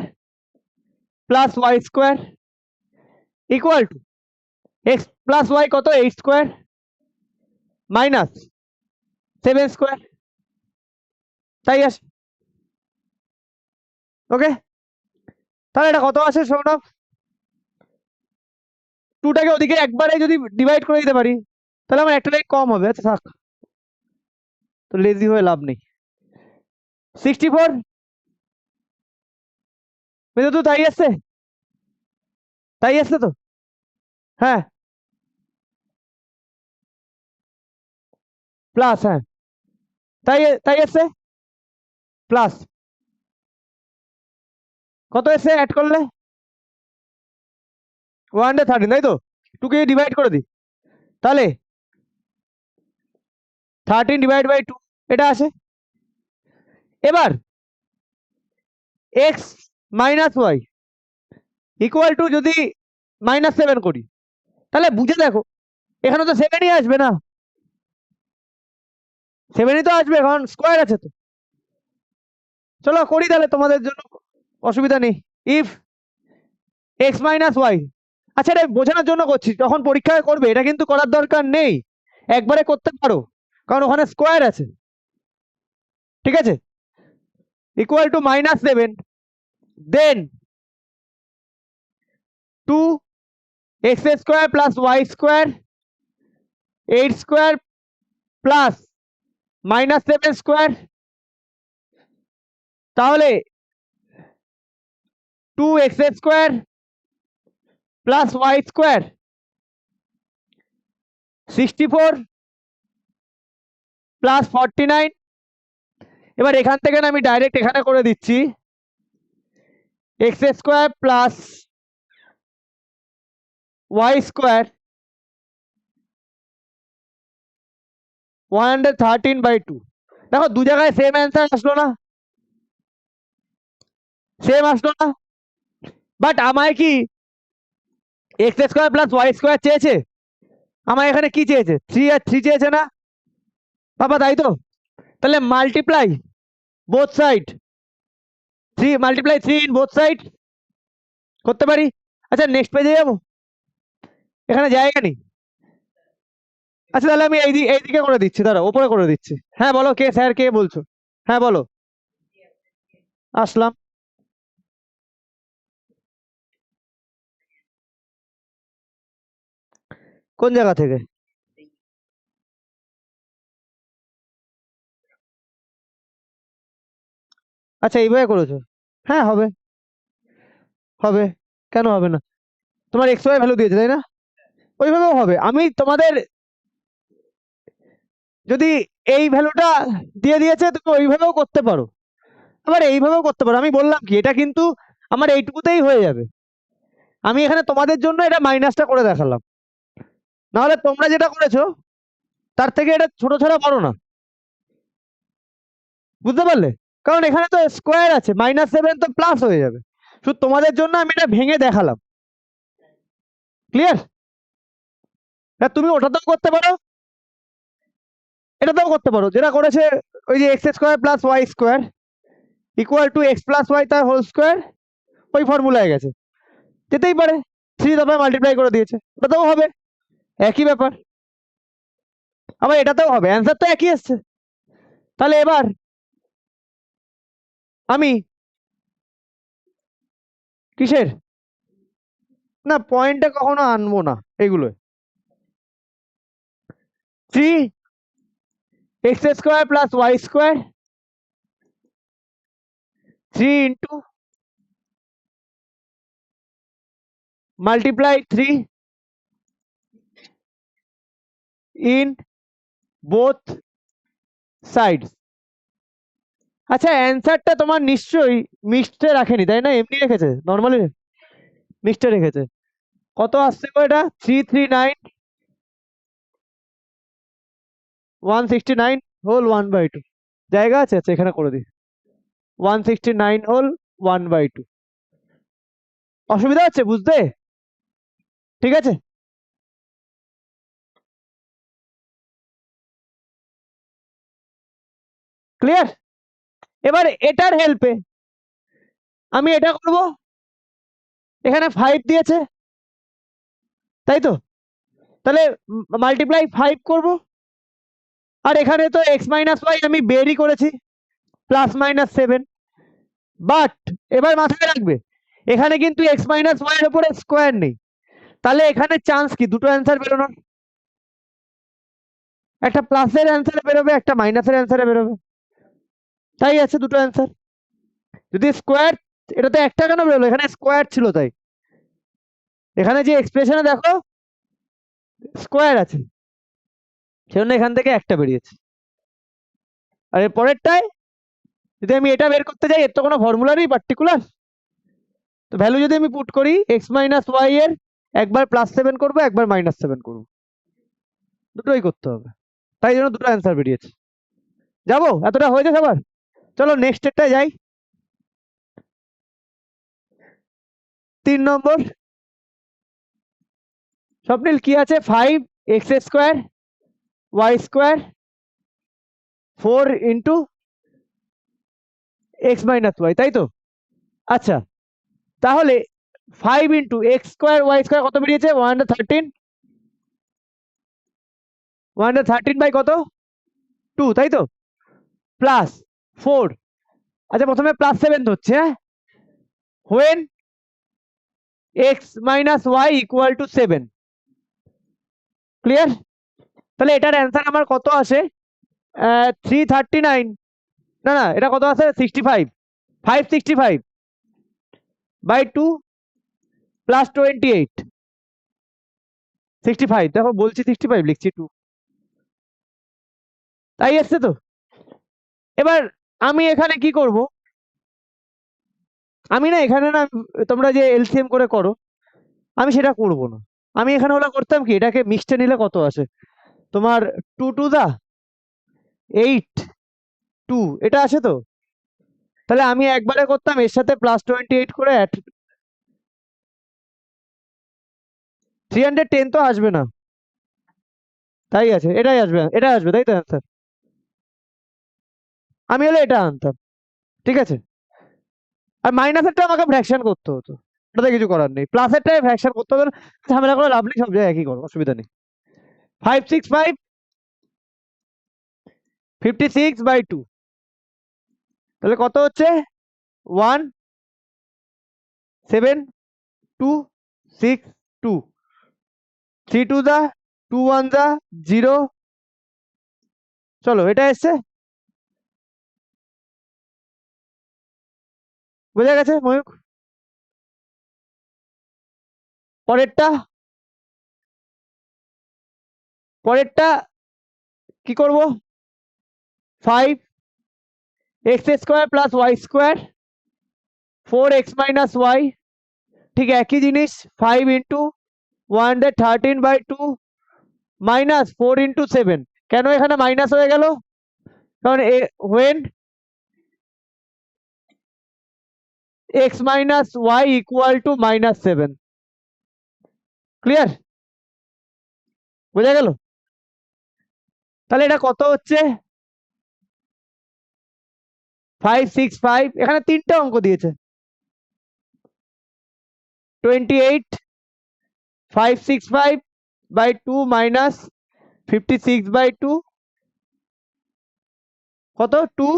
plus y square equal to x plus y কত 8 square minus 7 square, তাই আসে। ওকে, তাহলে এটা কত আসে সৌরভ? 2টাকে ওদিকে একবারে যদি ডিভাইড করে দিতে পারি তাহলে আমার একটা লাইন কম হবে। আচ্ছা থাক, তো লেজি হয়ে লাভ নেই। 64 মেয়ে তো তাই আসছে, তাই আসছে তো, হ্যাঁ প্লাস, হ্যাঁ তাই তাই আসছে প্লাস, কত এসে অ্যাড করলে 113, তাই তো? 2কে ডিভাইড করে দিই তাহলে 13 ডিভাইড বাই 2 এটা আসে। এবার x minus y equal to যদি -7 করি তাহলে বুঝে দেখো এখানে তো 7ই আসবে না, 7ই তো আসবে কারণ স্কোয়ার আছে তো। চলো করি তাহলে, তোমাদের জন্য অসুবিধা নেই। ইফ x মাইনাস ওয়াই, আচ্ছা এটা বোঝানোর জন্য করছি, যখন পরীক্ষায় করবে এটা কিন্তু করার দরকার নেই, একবারে করতে পারো কারণ ওখানে স্কোয়ার আছে, ঠিক আছে? Equal to -7, then 2x square plus y square 8 square plus -7 square, তাহলে 2x square plus y square 64 plus 49। এবার এখান থেকে না আমি ডাইরেক্ট এখানে করে দিচ্ছি, x square plus y square 113/2। দেখো দু জায়গায় সেম অ্যান্সার আসলো না, সেম আসলো না, বাট আমায় কি x square plus y square চেয়েছে? আমায় এখানে কি চেয়েছে? 3 আর 3 চেয়েছে না বাবা, তাই তো? তাহলে multiply both side, 3 multiply 3 in both side করতে পারি। আচ্ছা নেক্সট পেজে যাবো, এখানে জায়গা নেই। আচ্ছা তাহলে আমি এইদিকে করে দিচ্ছি, দাঁড়া ওপরে করে দিচ্ছি। হ্যাঁ বলো, কে স্যার, কে বলছো? হ্যাঁ বলো, আসলাম। কোন জায়গা থেকে? আচ্ছা এইভাবে করেছো, হ্যাঁ হবে, হবে, কেন হবে না? তোমার এক্স ওয়াই ভ্যালু দিয়েছে তাই না, ওইভাবেও হবে। আমি তোমাদের যদি এই ভ্যালুটা দিয়ে দিয়েছে তুমি ওইভাবেও করতে পারো, আবার এইভাবেও করতে পারো। আমি বললাম কি এটা কিন্তু আমার এইটুকুতেই হয়ে যাবে, আমি এখানে তোমাদের জন্য এটা মাইনাসটা করে দেখালাম, নাহলে তোমরা যেটা করেছো তার থেকে এটা ছোট ছাড়া বড় না, বুঝতে পারলে? কারণ এখানে তো স্কোয়ার আছে, -7 তো প্লাস হয়ে যাবে, শুধু তোমাদের জন্য আমি এটা ভেঙে দেখালাম। ক্লিয়ার? তুমি ওটাতেও করতে পারো, এটাতেও করতে পারো, যেটা করেছে ওই যে x square plus y square equal to x plus y তার হোল স্কোয়ার, ওই ফর্মুলায় গেছে, যেতেই পারে। 3 দফায় মাল্টিপ্লাই করে দিয়েছে, ওটাতেও হবে, একই ব্যাপার। আবার এটাতেও হবে, অ্যান্সার তো একই আসছে। তাহলে এবার আমি কিসের না পয়েন্টে কখনো আনবো না এগুলো। 3x square plus y square 3 into multiply 3 in both sides. আচ্ছা অ্যান্সারটা তোমার নিশ্চয়ই মিক্সডে রাখেনি তাই না, এমনি রেখেছে, নর্মালি মিক্সডে রেখেছে। কত আসছে গো এটা? 339 169 হোল 1/2, জায়গা আছে? আচ্ছা এখানে করে দিই 169 হোল 1/2। অসুবিধা হচ্ছে বুঝতে? ঠিক আছে। ক্লিয়ার? এবার এটার হেল্পে আমি এটা করব, এখানে 5 দিয়েছে, তাই তো? তাহলে মাল্টিপ্লাই 5 করব, আর এখানে তো এক্স মাইনাস ওয়াই আমি বেরই করেছি, +-7। বাট এবার মাথায় রাখবে, এখানে কিন্তু এক্স মাইনাস ওয়াই এর উপরে স্কোয়ার নেই, তাহলে এখানে চান্স কি দুটো অ্যান্সার বেরোনোর? একটা প্লাসের অ্যান্সারে বেরোবে, একটা মাইনাসের অ্যান্সারে বেরোবে, তাই আছে দুটো অ্যান্সার। যদি স্কোয়ার, এটা তো একটা কেন বেরোলো, এখানে স্কোয়ার ছিল তাই, এখানে যে এক্সপ্রেশনে দেখো স্কোয়ার আছে, সেজন্য এখান থেকে একটা বেরিয়েছে। আর এর পরেরটায় যদি আমি এটা বের করতে যাই, এর তো কোনো ফর্মুলা নেই পার্টিকুলার, তো ভ্যালু যদি আমি পুট করি, এক্স মাইনাস ওয়াই এর একবার +7 করবো, একবার -7 করবো, দুটোই করতে হবে, তাই জন্য দুটো অ্যান্সার বেরিয়েছে। যাবো? এতটা হয়েছে সবার? চলো নেক্সট এরটায় যাই। 3 নম্বর স্বপ্নিল কি আছে? 5x² y² 4 into x minus Y, তাই তো? আচ্ছা, তাহলে 5 ইন্টু x² y² কত বেরিয়েছে? 113। 113 বাই কত? 2, তাই তো? প্লাস 4, আচ্ছা প্রথমে +7 ধরছে, হ্যাঁ, when x minus y equal to 7। Clear? তাহলে এটার অ্যান্সার আমার কত আসে? 339, না না, এটা কত আছে? 65, 565 বাই 2 প্লাস 28, 65, দেখো বলছি 65 লিখছি 2, তাই এসছে তো? এবার আমি এখানে কি করব? আমি না এখানে না, তোমরা যে এলসিএম করে করো, আমি সেটা করব না। আমি এখানে হলে করতাম কি, এটাকে মিক্সটে নিলে কত আসে তোমার? 2 টু দা 8, 2, এটা আছে তো? তাহলে আমি একবারে করতাম এর সাথে +28 করে 310 তো আসবে না, তাই আছে, এটাই আসবে, এটা আসবে, তাই তো অ্যান্সার? আমি হলে এটা আনতাম, ঠিক আছে? আর মাইনাসেরটা আমাকে ফ্র্যাকশন করতে হতো, ওটাতে কিছু করার নেই, প্লাসেরটাই ফ্র্যাকশন করতে হবে না, ঝামেলা করে লাভ নেই, সব জায়গায় একই করো, অসুবিধা নেই। 565 56 বাই 2, তাহলে কত হচ্ছে? 1 7 2 6 2, 3 টু দা 2 1 দা 0, চলো এটা এসছে, বোঝা গেছে ময়ূক? পরেরটা, পরেরটা কি করব? 5x² plus y² 4x minus Y, ঠিক একই জিনিস, 5 ইন্টু 113 বাই 2 মাইনাস 4 ইন্টু 7। কেন এখানে মাইনাস হয়ে গেল? কারণ when x minus y equal to -7। Clear? বোঝা গেল? তাহলে এটা কত হচ্ছে? 565, এখানে তিনটে অঙ্ক দিয়েছে, 28 565 বাই 2 মাইনাস 56 বাই 2, কত? 2,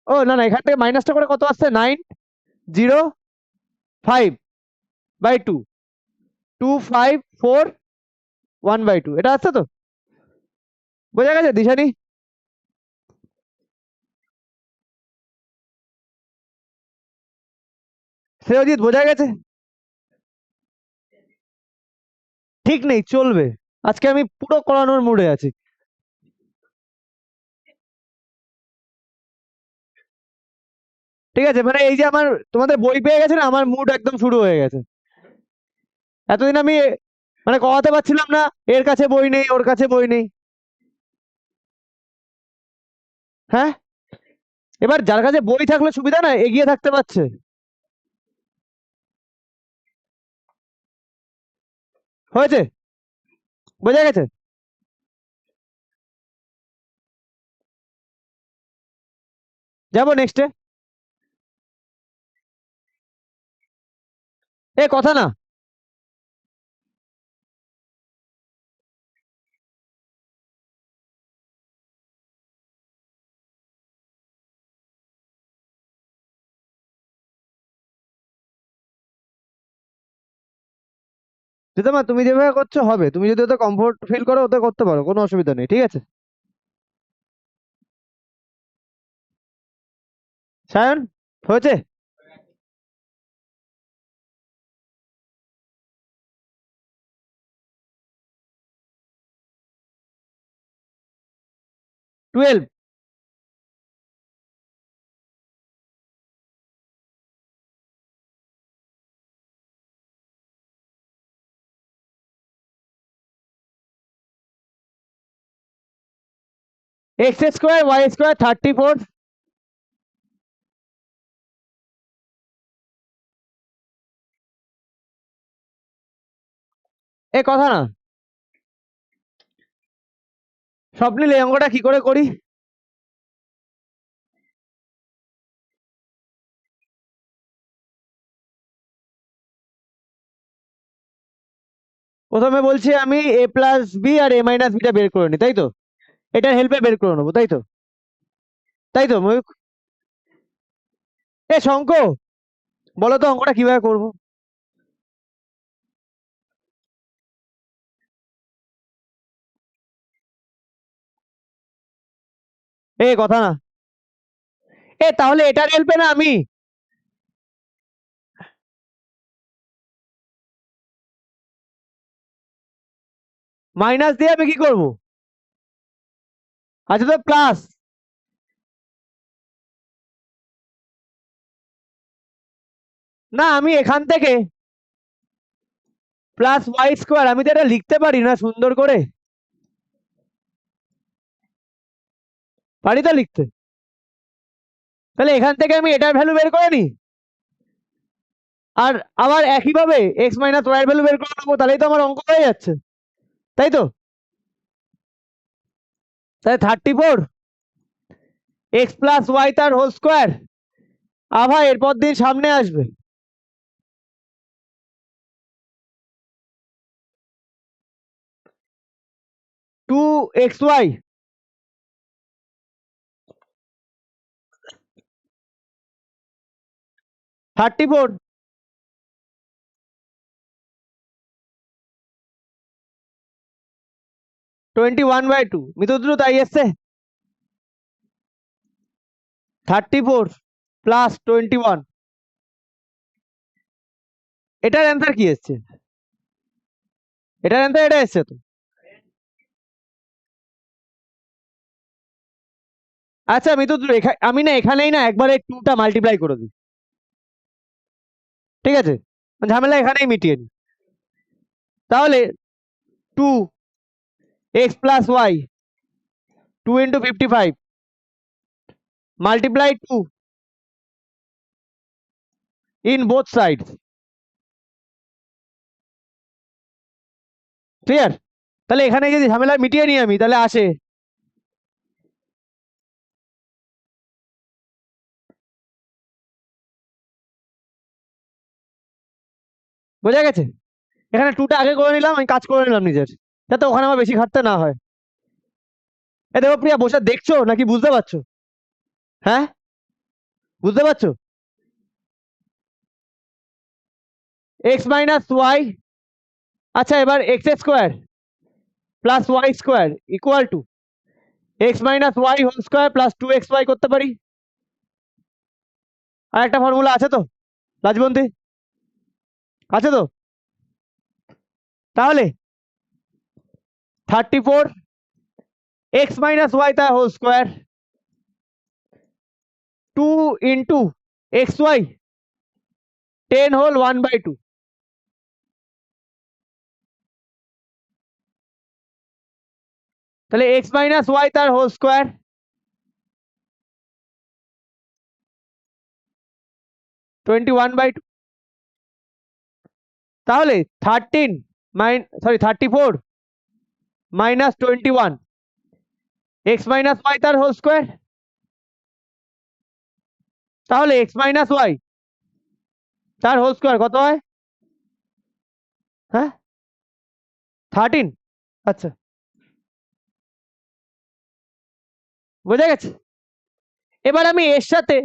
ও না না, এখান থেকে মাইনাসটা করে কত আসছে? 905 বাই 2 2541 বাই 2, এটা আসছে তো? বোঝা গেছে দিশানি? শ্রেয়জিৎ বোঝা গেছে? ঠিক নেই, চলবে, আজকে আমি পুরো করানোর মুডে আছি। ঠিক আছে, মানে এই যে আমার তোমাদের বই পেয়ে গেছে না, আমার মুড একদম শুরু হয়ে গেছে। এতদিন আমি মানে করাতে পারছিলাম না, এর কাছে বই নেই, ওর কাছে বই নেই, হ্যাঁ, এবার যার কাছে বই থাকলে সুবিধা, না এগিয়ে থাকতে পারছে। হয়েছে? বোঝা গেছে? যাবো নেক্সটে। এ কথা না, মা তুমি যেভাবে করছো হবে, তুমি যদি ওতে কমফোর্ট ফিল করো ওতে করতে পারো, কোনো অসুবিধা নেই, ঠিক আছে। সায়ন, হয়েছে? 12। X square y square 34। এ কথা না, স্বপ্নিল এই অঙ্কটা কি করে করি? প্রথমে বলছি আমি a plus B R A minus beta বের করে নি, তাই তো? এটার হেল্পে বের করে নেবো, তাই তো? তাই তো ময়ূক? এ শঙ্খ, বলো তো অঙ্কটা কিভাবে করবো? এ কথা না, এ তাহলে এটার হেল্পে না আমি মাইনাস দিয়ে আমি কি করবো? আচ্ছা, তো প্লাস। না, আমি এখান থেকে প্লাস ওয়াই স্কোয়ার, আমি তো এটা লিখতে পারি না সুন্দর করে? পারি তো লিখতে। তাহলে এখান থেকে আমি এটার ভ্যালু বের করে নিই, আর আবার একইভাবে এক্স মাইনাস ওয়াই এর ভ্যালু বের করে নেবো, তাহলেই তো আমার অঙ্ক হয়ে যাচ্ছে, তাই তো? তাহলে 34 এক্স প্লাস ওয়াই তার হোল স্কোয়ার, আবার এরপর দিন সামনে আসবে 2xy 34 21/2, মিত্র তাই এসছে। 34 প্লাস 21, এটার অ্যান্সার কি এসছে? এটার অ্যান্সার এটা এসছে তো। আচ্ছা মিত্র, আমি না এখানেই না একবারে 2টা মাল্টিপ্লাই করে দিই, ঠিক আছে? ঝামেলা এখানেই মিটিয়ে নি। তাহলে 2x plus y 2 into 55 multiply 2 in both sides, clear? তাহলে এখানে যদি ঝামেলা মিটিয়ে নিই আমি, তাহলে আসে বোঝা গেছে? এখানে 2টা আগে করে নিলাম, আমি কাজ করে নিলাম নিজের, যাতে ওখানে আমার বেশি খাটতে না হয়। এ দেখো প্রিয়া, বসে দেখছো নাকি বুঝতে পারছো? হ্যাঁ, বুঝতে পারছো? এক্স মাইনাস ওয়াই, আচ্ছা এবার x square plus y square equal to x minus y whole square plus 2xy করতে পারি। আর একটা ফর্মুলা আছে তো রাজবন্ধী, আছে তো? তাহলে 34 এক্স মাইনাস ওয়াই তার whole square 2 into x y 10 whole 1/2, তাহলে এক্স মাইনাস ওয়াই তার হোল স্কোয়ার 21/2। তাহলে 34 মাইনাস 21 এক্স মাইনাস ওয়াই তার হোল স্কোয়ার তাহলে এক্স মাইনাস ওয়াই তার হোল স্কোয়ার কত হয়? হ্যাঁ 13। আচ্ছা বোঝা গেছে। এবার আমি এর সাথে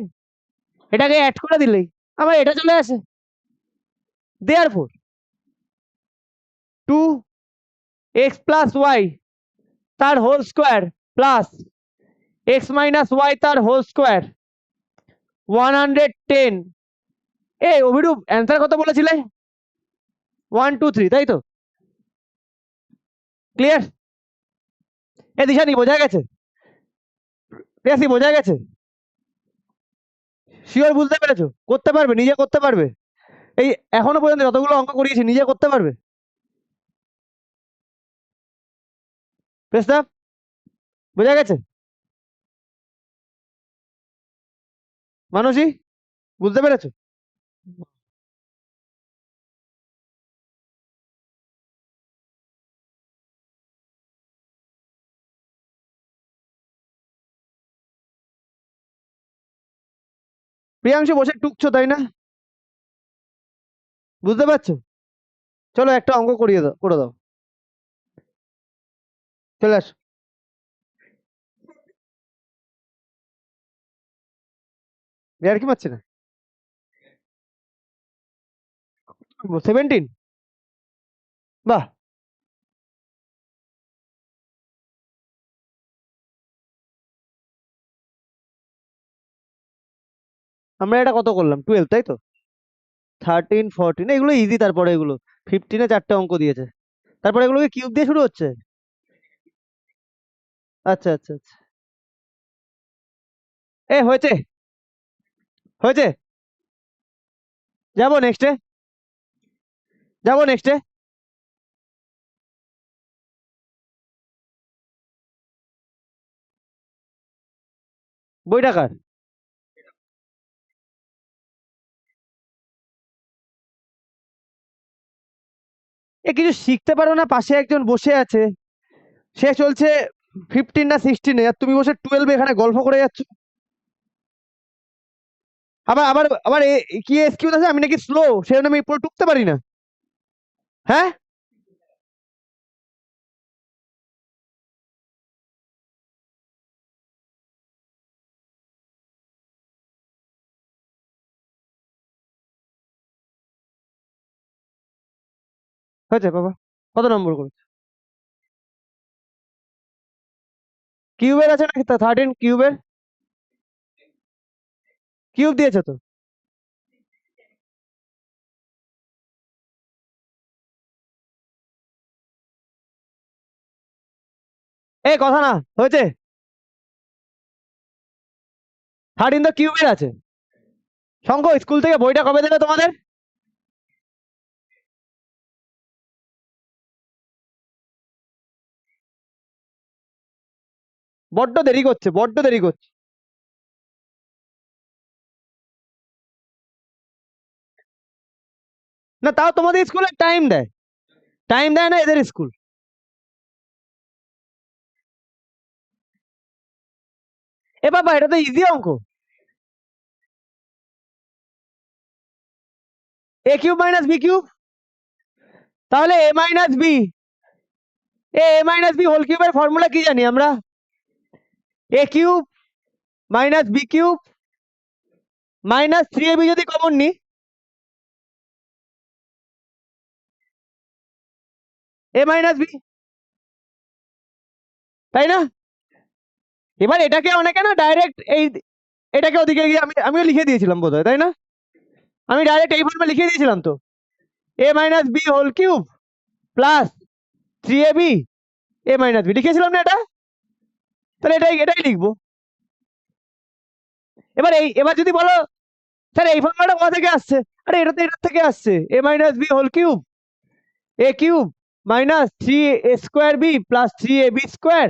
এটাকে অ্যাড করে দিলেই আমার এটা চলে আসে। দেয়ারফর 2x প্লাস ওয়াই তার whole square plus x minus y তার হোল স্কোয়ার 110। এই অভিরূপ অ্যান্সার কত বলেছিলে? 1 2 3 তাই তো? ক্লিয়ার? এ দিশানি বোঝা গেছে? প্রিয়াসি বোঝা গেছে? শিওর বুঝতে পেরেছো? করতে পারবে, নিজে করতে পারবে? এই এখনো পর্যন্ত যতগুলো অঙ্ক করিয়েছি নিজে করতে পারবে? প্রস্তাব বোঝা গেছে? মানসী বুঝতে পেরেছো? প্রিয়াংশু বসে টুকছো তাই না? বুঝতে পারছো? চলো একটা অঙ্ক করিয়ে দাও, করে দাও। চলে আসো। আর কি পাচ্ছে না? 17। বাহ, আমরা এটা কত করলাম? 12 তাই তো? 13 14 এগুলো ইজি। তারপরে এগুলো 15-এ 4টে অঙ্ক দিয়েছে। তারপরে এগুলোকে কিউব দিয়ে শুরু হচ্ছে। আচ্ছা আচ্ছা আচ্ছা। এ হয়েছে, হয়েছে। যাবো নেক্সটে, যাবো নেক্সটে। বইটা কার? এ কিছু শিখতে পারো না? পাশে একজন বসে আছে, সে চলছে 15 না 16-এ, আর তুমি বসে 12 এখানে গল্প করে যাচ্ছ। আবার আবার আবার কি এক্সকিউজ আছে আমি নাকি স্লো, সেজন্য আমি পুরো টুকতে পারি না? হ্যাঁ হয়েছে বাবা। কত নম্বর করে? কিউবের আছে নাকি? 13 কিউবের কিউব দিয়েছে তো। এই কথা না, হয়েছে। 13 তো কিউবের আছে। শঙ্খ, স্কুল থেকে বইটা কবে দেবে তোমাদের? বড্ড দেরি করছে, বড্ড দেরি করছে। না তাও তোমাদের স্কুলে টাইম দেয়, টাইম দেয় না এদের স্কুল? এ বাবা এটা তো ইজি অঙ্ক। A cube minus b cube, তাহলে a minus b, a minus b whole কিউবের ফর্মুলা কি জানি আমরা? A cube minus b cube minus 3ab যদি কমন নি, এ মাইনাস বি, তাই না? এবার এটাকে অনেকে না ডাইরেক্ট এই এটাকে ওদিকে গিয়ে আমিও লিখে দিয়েছিলাম বোধহয়, তাই না? আমি ডাইরেক্ট এই ফর্মে লিখে দিয়েছিলাম তো, a minus b whole cube plus 3ab a minus b লিখেছিলাম না এটা? তাহলে এটাই এটাই লিখবো। এবার যদি বলো স্যার এই ফর্মুলাটা কোথা থেকে আসছে, আরে এটা তো এটার থেকে আসছে, a minus b whole cube a cube minus 3a² b plus 3ab square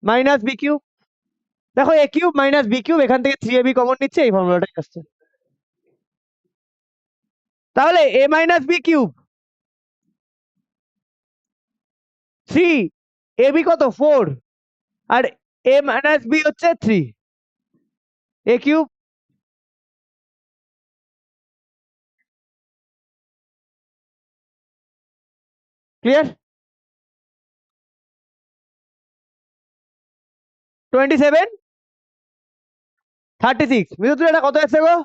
minus b cube. দেখো a cube minus b cube, এখান থেকে 3ab কমন নিচ্ছে, এই ফর্মুলাটাই আসছে। তাহলে a minus b cube 3ab কত 4, আর এ মাইনাস বি হচ্ছে 3 এ কিউব ক্লিয়ার? 27 36 বিদ্যুৎ এটা কত এসছে গো?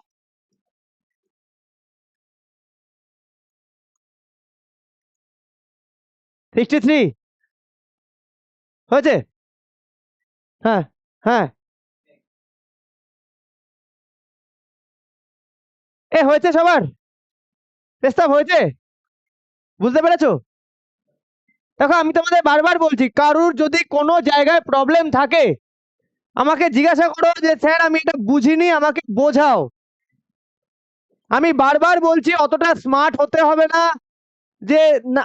63 হয়েছে? হ্যাঁ হ্যাঁ এ হয়েছে সবার? প্রস্তাব হয়েছে? বুঝতে পেরেছো? দেখো আমি তোমাদের বারবার বলছি, কারুর যদি কোনো জায়গায় প্রবলেম থাকে আমাকে জিজ্ঞাসা করো যে স্যার আমি এটা বুঝিনি, আমাকে বোঝাও। আমি বারবার বলছি অতটা স্মার্ট হতে হবে না যে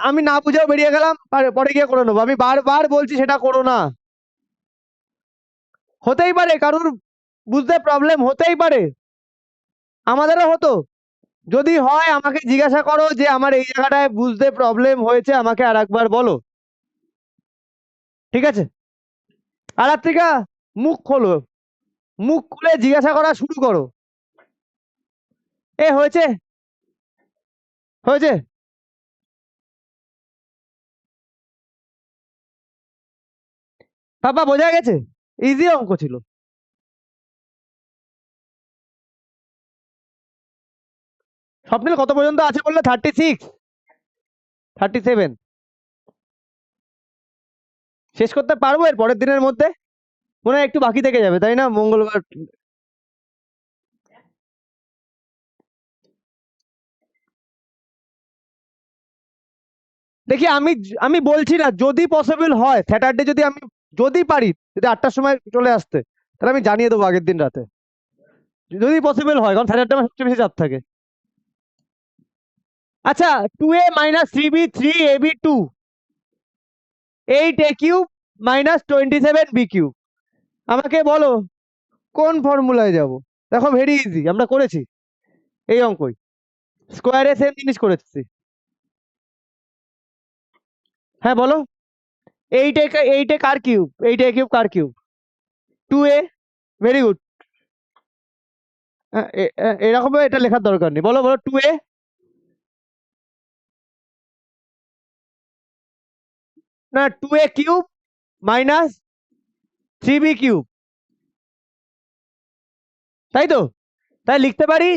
আমি না বুঝেও বেরিয়ে গেলাম পরে গিয়ে করে নেবো। আমি বারবার বলছি সেটা করো না। হতেই পারে কারুর বুঝতে প্রবলেম, হতেই পারে, আমাদেরও হতো। যদি হয় আমাকে জিজ্ঞাসা করো যে আমার এই জায়গাটায় বুঝতে প্রবলেম হয়েছে, আমাকে আর একবার বলো, ঠিক আছে? আরাত্রিকা, মুখ খোলো, মুখ খুলে জিজ্ঞাসা করা শুরু করো। এ হয়েছে? হয়েছে? বাবা বোঝা গেছে? ইজি অঙ্ক ছিল। স্বপ্নিল কত পর্যন্ত আছে বললে? 36 37 শেষ করতে পারবো এর পরের দিনের মধ্যে? মনে হয় একটু বাকি থেকে যাবে, তাই না? মঙ্গলবার। দেখি আমি আমি বলছি না, যদি পসিবল হয় স্যাটারডে, যদি আমি যদি পারি, যদি 8টার সময় চলে আসতে, তাহলে আমি জানিয়ে দেবো আগের দিন রাতে, যদি পসিবল হয়, কারণ স্যাটারডে আমার সবচেয়ে বেশি চাপ থাকে। আচ্ছা, 2a minus 3b 3ab 2 8a cube minus 27b cube, আমাকে বলো কোন ফর্মুলায় যাব? দেখো ভেরি ইজি, আমরা করেছি এই অঙ্কই, স্কোয়ারে সেম জিনিস করেছি। হ্যাঁ বলো। 8a কার কিউব? 8a কিউব কার কিউব? 2a। Very good. এরকম এটা লেখার দরকার নেই, বলো বলো 2a। না, 2a cube minus 3b cube, তাই তো? তাই লিখতে পারি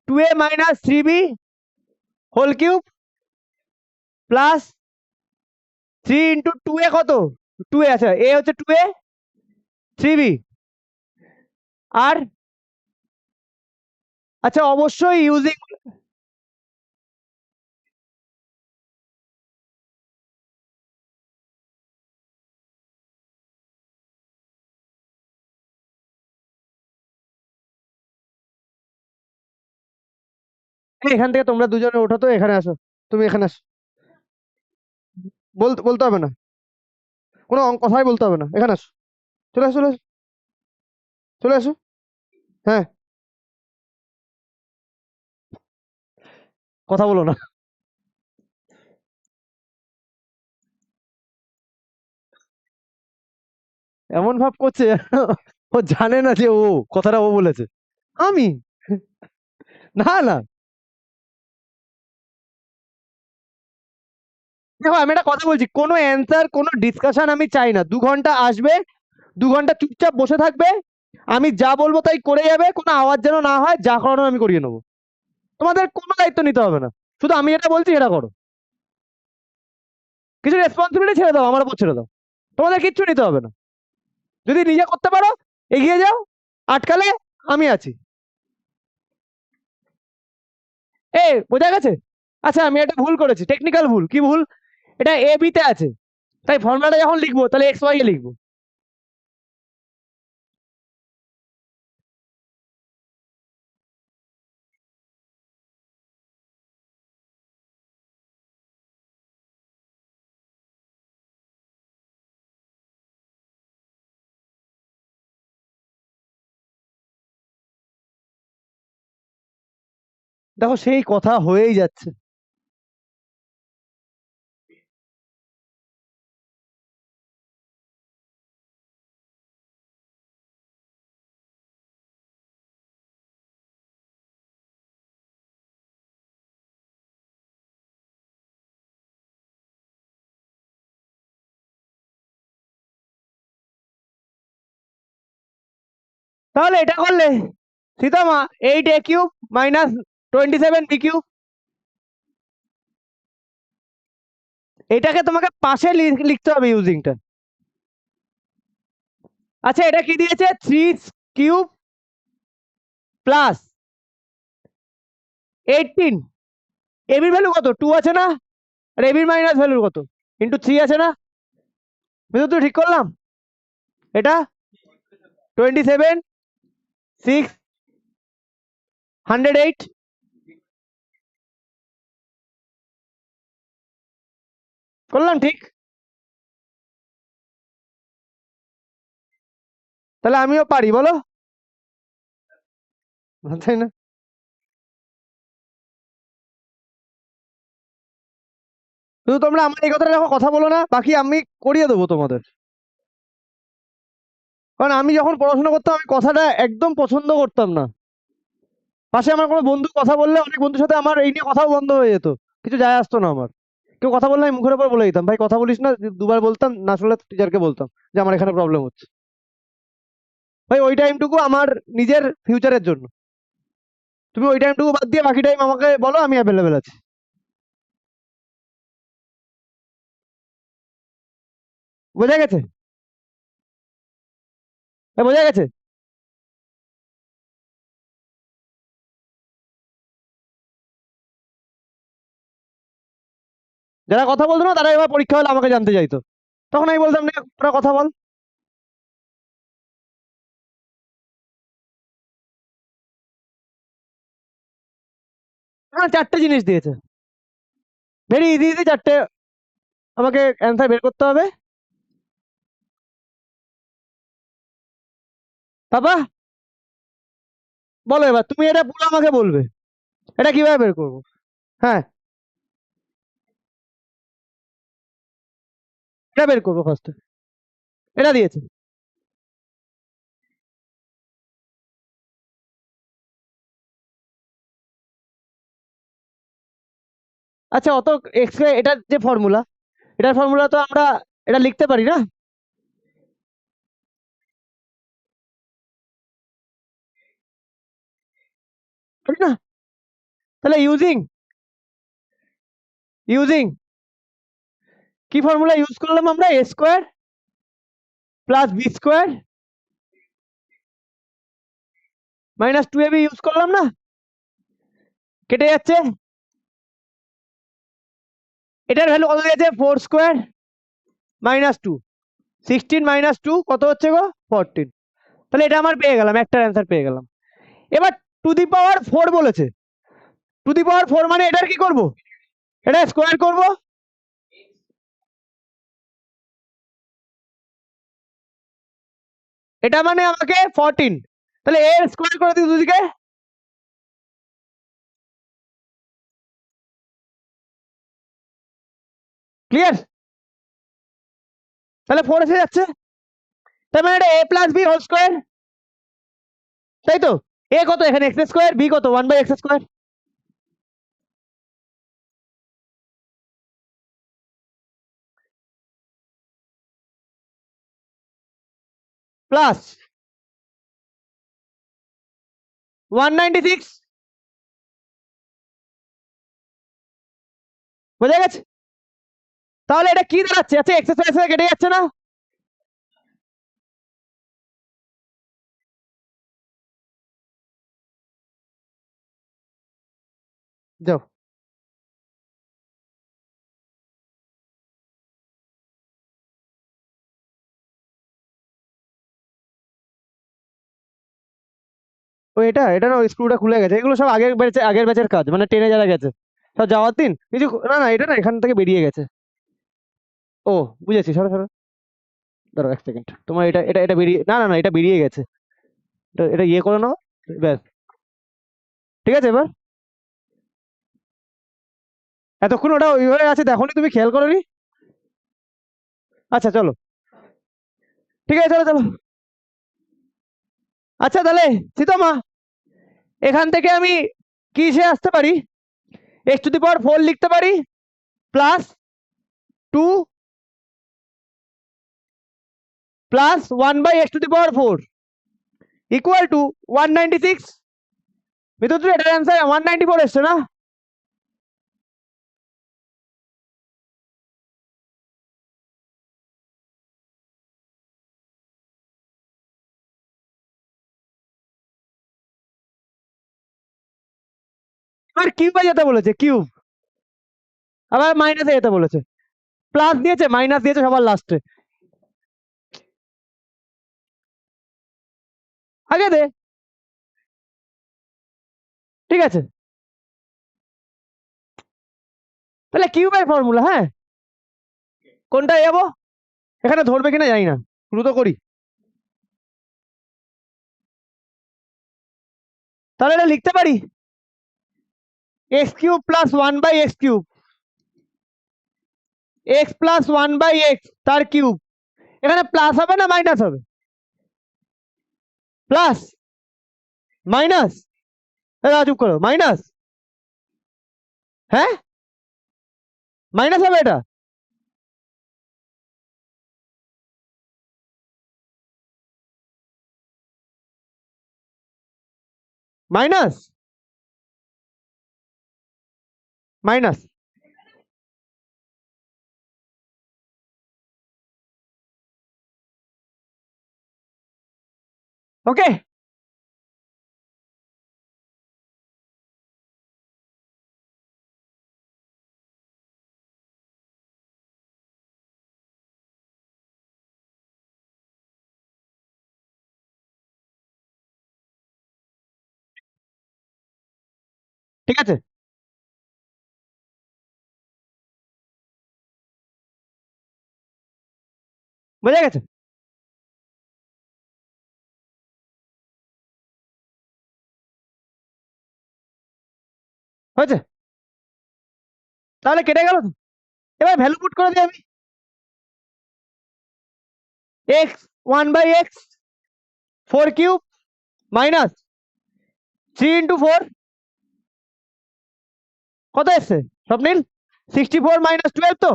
2a minus 3b whole cube plus 3 into 2a কত? 2a, আচ্ছা এ হচ্ছে 2a 3b, আর আচ্ছা অবশ্যই ইউজিং, এখান থেকে তোমরা দুজনে ওঠো তো, এখানে আসো, তুমি এখানে আসো। বলতে বলতে হবে না, কোনো কথাই বলতে হবে না, এখানে আসো, চলে আসো চলে আসো চলে আসো। হ্যাঁ, কথা বলো না। এমন ভাব করছে ও জানে না যে ও কথাটা ও বলেছে। আমি, না না, দেখো আমি একটা কথা বলছি, কোনো অ্যান্সার কোনো ডিসকাশন আমি চাই না। 2 ঘন্টা আসবে, 2 ঘন্টা চুপচাপ বসে থাকবে, আমি যা বলবো তাই করে যাবে, কোনো আওয়াজ যেন না হয়, যা করানো আমি করিয়ে নেবো। তোমাদের কোনো দায়িত্ব নিতে হবে না, শুধু আমি যেটা বলছি সেটা করো। কিছু রেসপন্সিবিলিটি ছেড়ে দাও, আমার উপর ছেড়ে দাও, তোমাদের কিচ্ছু নিতে হবে না। যদি নিজে করতে পারো এগিয়ে যাও, আটকালে আমি আছি। বোঝা গেছে? আচ্ছা আমি একটা ভুল করেছি, টেকনিক্যাল ভুল। কি ভুল? এটা এ বি তে আছে, তাই ফর্মুলাটা যখন লিখবো তাহলে এক্স ওয়াই এ লিখবো। দেখো সেই কথা হয়েই যাচ্ছে। তাহলে এটা করলে সীতামা 8a cube minus 27b cube, এটাকে তোমাকে পাশে লিখতে হবে ইউজিংটা। আচ্ছা এটা কি দিয়েছে 3 কিউব প্লাস 18, এবির ভ্যালু কত 2 আছে না, আর এবির মাইনাস ভ্যালু কত ইন্টু 3 আছে না, বুঝলো তো ঠিক করলাম এটা 27 6 108 করলাম ঠিক, তাহলে আমিও পারি বলো, তাই না? শুধু তোমরা আমার এই কথাটা যখন কথা বলো না, বাকি আমি করিয়ে দেবো তোমাদের। কারণ আমি যখন পড়াশোনা করতাম আমি কথাটা একদম পছন্দ করতাম না, পাশে আমার কোনো বন্ধু কথা বললে অনেক বন্ধুর সাথে আমার এই নিয়ে কথাও বন্ধ হয়ে যেত, কিছু যায় আসতো না আমার। কেউ কথা বললে আমি মুখের উপর বলে দিতাম ভাই কথা বলিস না, দুবার বলতাম, না শুনলে টিচারকে বলতাম যে আমার এখানে প্রবলেম হচ্ছে। ভাই ওই টাইমটুকু আমার নিজের ফিউচারের জন্য, তুমি ওই টাইমটুকু বাদ দিয়ে বাকি টাইম আমাকে বলো, আমি অ্যাভেলেবেল আছি। বোঝা গেছে? বোঝা গেছে? যারা কথা বলতো না তারা এবার পরীক্ষা হলে আমাকে জানতে চাইতো, তখন আমি বলতাম না তোরা কথা বল। হ্যাঁ 4টে জিনিস দিয়েছে, ভেরি ইজি ইজি 4টে, আমাকে অ্যান্সার বের করতে হবে। বাবা বলো এবার তুমি এটা পুরো আমাকে বলবে এটা কিভাবে বের করবো। হ্যাঁ এটা বের করবো ফার্স্টে, এটা দিয়েছে। আচ্ছা অত এক্স এটার যে ফর্মুলা, এটার ফর্মুলা তো আমরা এটা লিখতে পারি না, পারি না? তাহলে ইউজিং ইউজিং কি ফর্মুলা ইউজ করলাম আমরা, a square plus b square minus 2ab use করলাম না, কেটে যাচ্ছে। এটার ভ্যালু কত দিয়েছে 4 স্কোয়ার মাইনাস 2, 16 মাইনাস 2 কত হচ্ছে গো 14। তাহলে এটা আমার পেয়ে গেলাম, একটার অ্যান্সার পেয়ে গেলাম। এবার টু দি পাওয়ার 4 বলেছে, টু দি পাওয়ার 4 মানে এটার কি করব, এটা স্কোয়ার করব, এটা মানে আমাকে 14, তাহলে এর স্কোয়ার করে দিই দুদিকে, ক্লিয়ার? তাহলে 4 এসে যাচ্ছে, তার মানে এটা এ প্লাস বি হোল স্কোয়ার, তাই তো? এ কত এখানে এক্স স্কোয়ার, বি কত 1/x স্কোয়ার, প্লাস 196, বোঝা গেছে? তাহলে এটা কি দাঁড়াচ্ছে, আচ্ছা এক্স স্কোয়ার কেটে যাচ্ছে না, যাও ও এটা এটা না স্ক্রুটা খুলে গেছে, এগুলো সব আগের ব্যাচের কাজ, মানে টেনে যারা গেছে সব যাওয়ার দিন কিছু, না না এটা না এখান থেকে বেরিয়ে গেছে। ও বুঝেছি, সরো সরো, দাঁড়াও 1 সেকেন্ড, তোমার এটা এটা এটা বেরিয়ে, না না না এটা বেরিয়ে গেছে, এটা এটা ইয়ে করে নাও, ব্যাস ঠিক আছে। এবার এতক্ষণ ওটা ওইভাবে আছে দেখোনি, তুমি খেয়াল করোনি? আচ্ছা চলো, ঠিক আছে চলো চলো। আচ্ছা তাহলে সীতামা এখান থেকে আমি কিসে আসতে পারি, এক্স টু দি পাওয়ার 4 লিখতে পারি plus 2 plus 1/x two the power 4, equal to 196। মিথুন এটার অ্যান্সার 194 এসছে না? আর কিউবে যেতে বলেছে, কিউব। আবার মাইনাসে যেতে বলেছে, প্লাস দিয়েছে মাইনাস দিয়েছে সবার লাস্টে। আগে দে, ঠিক আছে। তাহলে কিউবের ফর্মুলা, হ্যাঁ কোনটা যাবো, এখানে ধরবে কিনা জানি না, শুরু তো করি। তাহলে এটা লিখতে পারি x cube plus 1/x³ x plus 1/x তার কিউব। এখানে প্লাস হবে না মাইনাস হবে? প্লাস মাইনাস, চুপ করো, মাইনাস, হ্যাঁ মাইনাস হবে এটা। মাইনাস মাইনাস, ওকে। ঠিক আছে, বোঝা গেছে। হয়েছে, তাহলে কেটে গেল তো। এবার ভ্যালু পুট করে দিই আমি, এক্স 1/x 4³ মাইনাস 3 × 4 কত এসছে স্বপ্নিল? 64 - 12 তো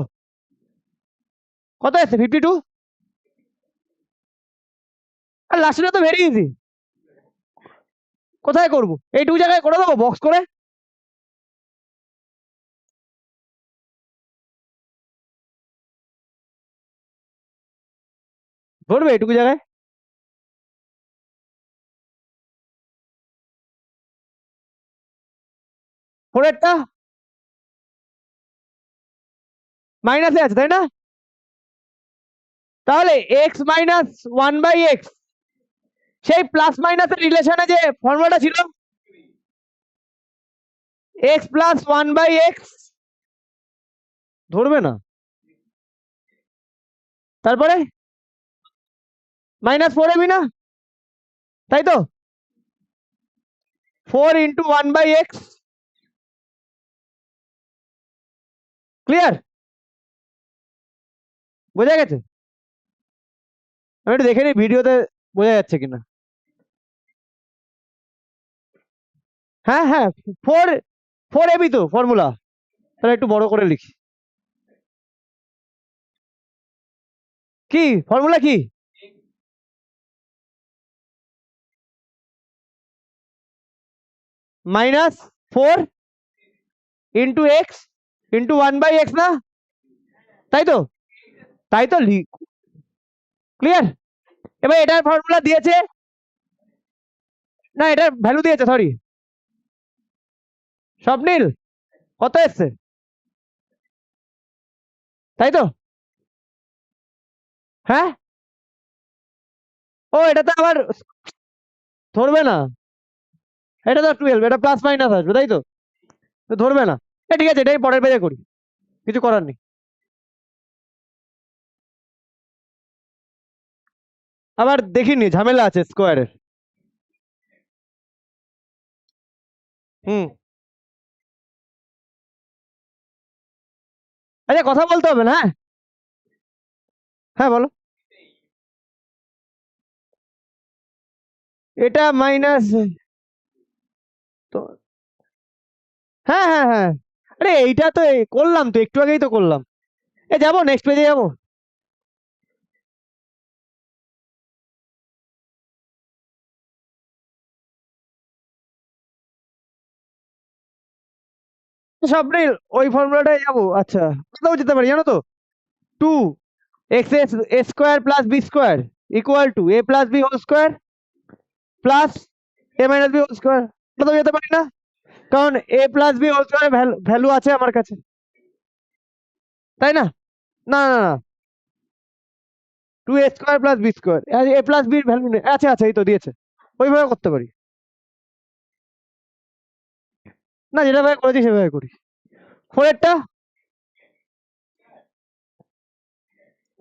কত এসছে? 52। আর লাস্টে তো ভেরি ইজি, কোথায় করবো? এইটুকু জায়গায় করে দেবো বক্স করে। ধরবে এইটুকু জায়গায়? পরেরটা মাইনাসে আছে তাই না? তাহলে এক্স মাইনাস 1/x সেই প্লাস মাইনাসের রিলেশনে যে ফর্মুলাটা ছিল, এক্স প্লাস 1/x ধরবে না, তারপরে -4 এবি না, তাই তো? 4 × 1/x, ক্লিয়ার? বোঝা গেছে? আমি একটু দেখে নিই ভিডিওতে বোঝা যাচ্ছে কিনা। হ্যাঁ হ্যাঁ, 4 এবি তো ফর্মুলা। তাহলে একটু বড় করে লিখি, কি ফর্মুলা কি? -4 × x × 1/x না, তাই তো? তাই তো লিখ, ক্লিয়ার? এবার এটার ফর্মুলা দিয়েছে না, এটার ভ্যালু দিয়েছে, সরি স্বপ্নিল, কত এসছে তাই তো? হ্যাঁ, ও এটা তো আবার ধরবে না, এটা তো 12, এটা প্লাস মাইনাস আসবে তাই তো? তো ধরবে না। ঠিক আছে, এটাই পরের পেজে করি, কিছু করার নেই। আবার দেখিনি, ঝামেলা আছে স্কোয়ারের। হুম, আচ্ছা কথা বলতে হবে না, হ্যাঁ হ্যাঁ বলো। এটা মাইনাস, তো হ্যাঁ হ্যাঁ হ্যাঁ, আরে এইটা তো করলাম তো, একটু আগেই তো করলাম। যাবো নেক্সট পেজে যাবো। স্বপ্নিল ওই ফর্মুলাটাই যাবো। আচ্ছা, কোথাও যেতে পারি জানো তো, 2 x square plus b square equal to a plus b whole square plus a minus b whole square. কোথাও যেতে পারি না, কারণ a plus b whole square value আছে আমার কাছে, তাই না? না না না, 2 a square plus b square, a plus b এর ভ্যালু নেই। আচ্ছা আচ্ছা, এই তো দিয়েছে, ওইভাবে করতে পারি। না, যেটা ভাবে করেছি সেভাবে করি। ফোরেরটা,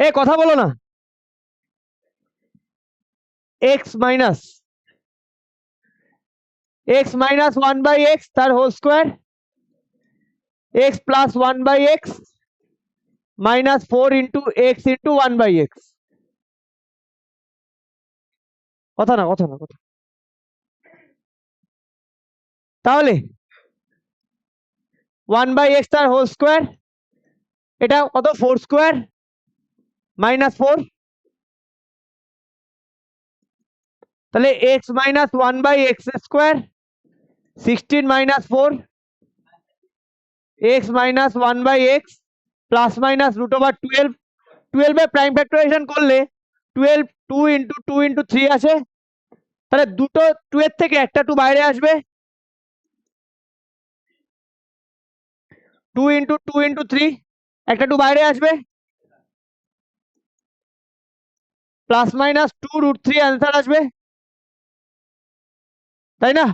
এ কথা বলো না, x মাইনাস 1/x তার হোল স্কোয়ার, x প্লাস 1/x মাইনাস 4 × x × 1/x। কথা না, কথা না, কথা। তাহলে 1/x তার হোল স্কোয়ার, এটা কত, 4 স্কোয়ার মাইনাস 4, তাহলে x minus 1/x square 16 minus 4, x minus 1/x plus minus √12। 12 এ প্রাইম ফ্যাক্টরাইজেশন করলে 12 2 × 2 × 3 আছে, তাহলে দুটো 2 এর থেকে একটা 2 বাইরে আসবে, 2 × 2 × 3 একটা 2 বাইরে আসবে, প্লাস মাইনাস 2√3 অ্যান্সার আসবে, তাই না?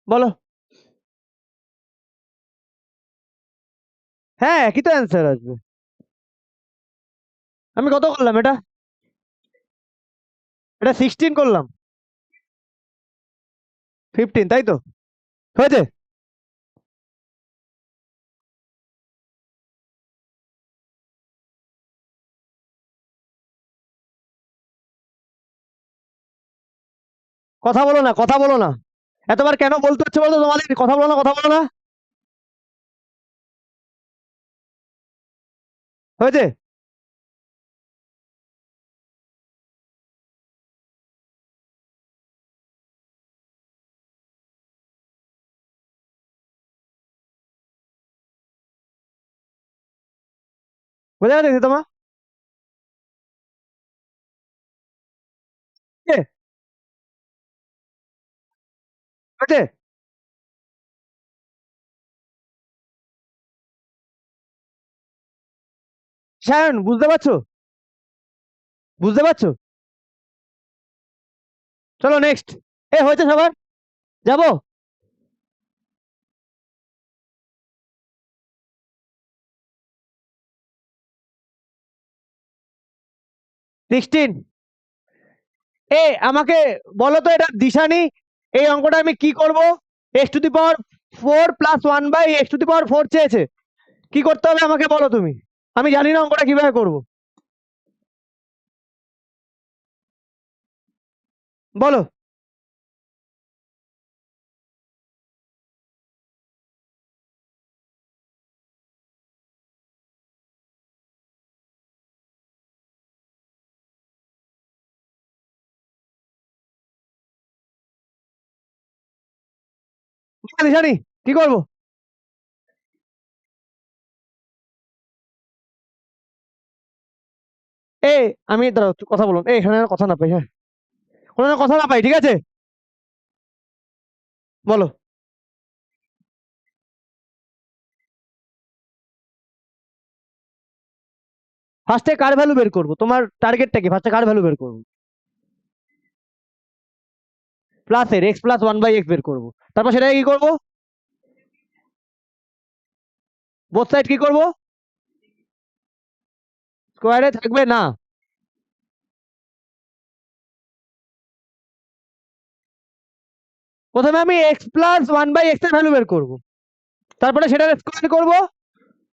বলো। হ্যাঁ, একই তো অ্যান্সার আসবে। আমি কত করলাম এটা, এটা 16 করলাম, 15, তাই তো? হয়েছে। কথা বলো না, কথা বলো না, এতবার কেন বলতে হচ্ছে বলতো তোমাদের, কথা বলো না, কথা বলো না। হয়েছে। বোঝা গেছে তোমার? হয়েছে, হয়েছে। সায়ন, বুঝতে পারছো? বুঝতে পারছো? চলো নেক্সট। হয়েছে সবার, যাবো। 16। আমাকে বলো তো, এটা দিশানি, এই অঙ্কটা আমি কি করব? x⁴ প্লাস 1/x⁴ চেয়েছে, কি করতে হবে আমাকে বলো তুমি, আমি জানি না অঙ্কটা কিভাবে করব, বলো। দিশানি, কি করব? আমি দাঁড়াও, কথা বলুন, এখানে যেন কথা না পাই, হ্যাঁ, কোনো যেন কথা না পাই, ঠিক আছে? বলো। ফার্স্টে কার ভ্যালু বের করবো, তোমার টার্গেটটা কি, ফার্স্টে কার ভ্যালু বের করবো? প্লাসের, x প্লাস 1/x বের করবো, তারপর সেটাকে কি করবো? বোথ সাইড কি করবো? স্কোয়ারে থাকবে না, প্রথমে আমি x প্লাস 1/x এর ভ্যালু বের করবো, তারপরে সেটা স্কোয়ার করবো,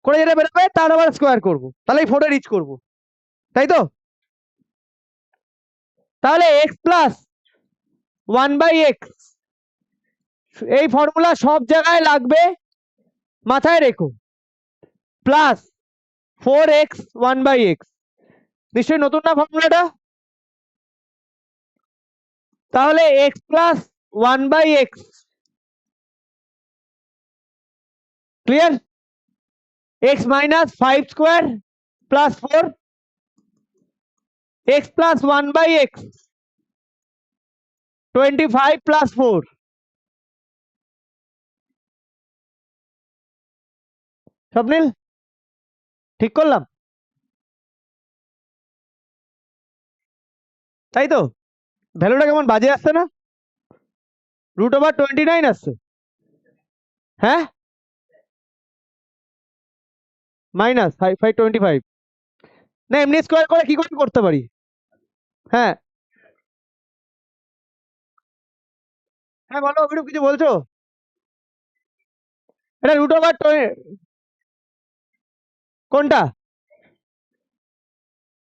করে যেটা বেরোবে তার আবার স্কোয়ার করবো, তাহলে 4 রিচ করবো, তাই তো? তাহলে x প্লাস 1/x, এই ফর্মুলা সব জায়গায় লাগবে, মাথায় রেখো, প্লাস 4x 1/x, নিশ্চয়ই নতুন না ফর্মুলাটা? তাহলে x 1/x, clear? X minus 5 square plus 4 x plus 1 by x 25 plus 4 Swapnil ঠিক করলাম তাই তো? ভ্যালুটা কেমন বাজে আসছে না? √29 আসছে। হ্যাঁ মাইনাস 525 না এমনি স্কোয়ার করে কি করে করতে পারি? হ্যাঁ হ্যাঁ বলো অভিরূপ কিছু বলছো? এটা কোনটা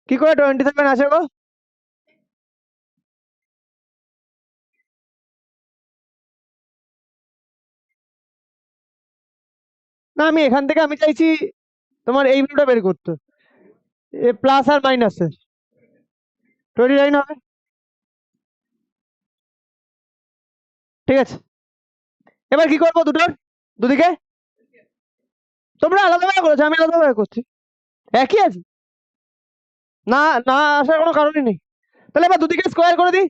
কি করে 27 আসে গো? না আমি এখান থেকে আমি চাইছি তোমার এই ভ্যালুটা বের করতে, প্লাস আর মাইনাসে 29 হবে। ঠিক আছে এবার কি করবো দুদিকে? তোমরা আলাদাভাবে করেছো আমি আলাদাভাবে করছি, একই আছে। না না আসার কোনো কারণই নেই। তাহলে এবার দুদিকে স্কোয়ার করে দিই।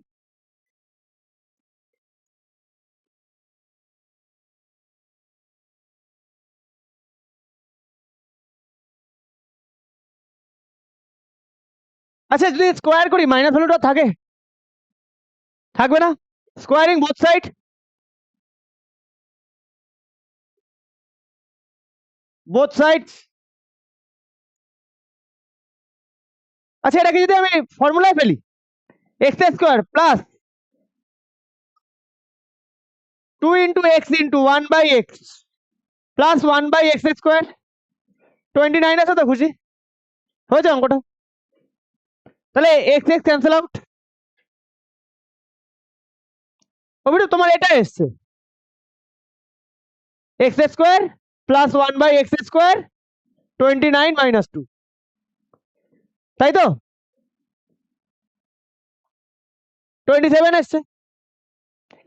আচ্ছা যদি স্কোয়ার করি মাইনাস ভ্যালুটা থাকবে না? Squaring both side. আচ্ছা এটাকে যদি আমি ফর্মুলায় ফেলি x square plus 2 into x into 1 by x plus 1 by x square 29 আছে তো খুশি হয়েছে অঙ্কটা? তাহলে x x cancel out. Abhirup তোমার এটা এসছে x square plus 1 by x square 29 minus 2 তাই তো? 27 এসছে।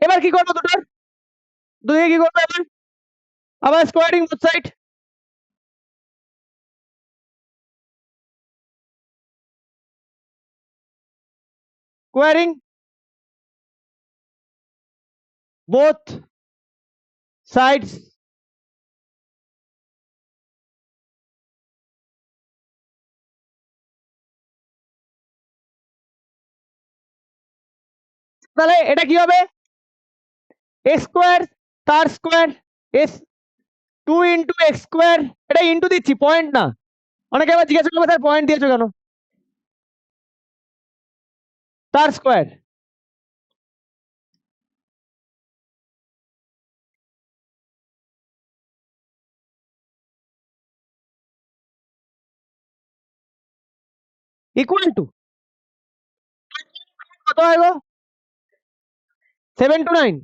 এবার কি করবো দুদিকে কি করবো এবার? আবার squaring both side. Squaring both sides তাহলে এটা কি হবে? এক্স স্কোয়ার তার square S 2 into x square, এটা ইন্টু দিচ্ছি পয়েন্ট না। অনেকে আবার জিজ্ঞাসা করবে স্যার পয়েন্ট দিয়েছো কেন? তার স্কোয়ার ইকুয়াল টু কত হয় গো? 729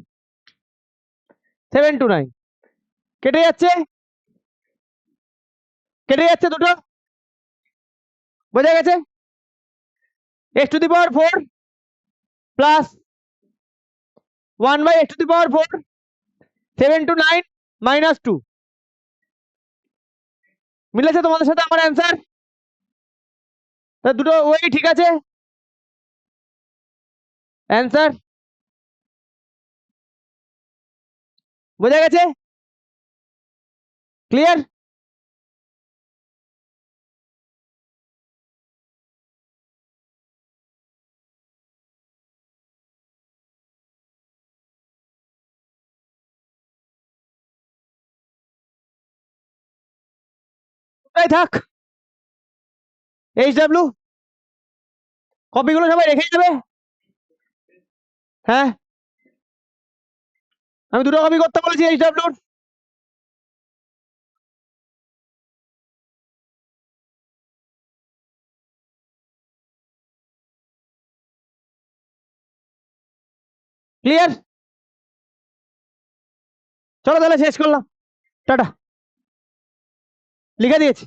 729 কেটে যাচ্ছে দুটো, বোঝা গেছে? X to the power 4 plus 1 by x to the power 4 729 minus 2 মিলেছে তোমাদের সাথে আমার অ্যান্সার? দুটো ওই ঠিক আছে অ্যান্সার, বোঝা গেছে? ক্লিয়ার? থাক এইচডব্লিউ কপিগুলো সবাই রেখে যাবে। হ্যাঁ আমি দুটো কপি করতে বলেছি এইচডব্লিউর। ক্লিয়ার? চলো তাহলে শেষ করলাম, টাটা, লিখে দিয়েছি।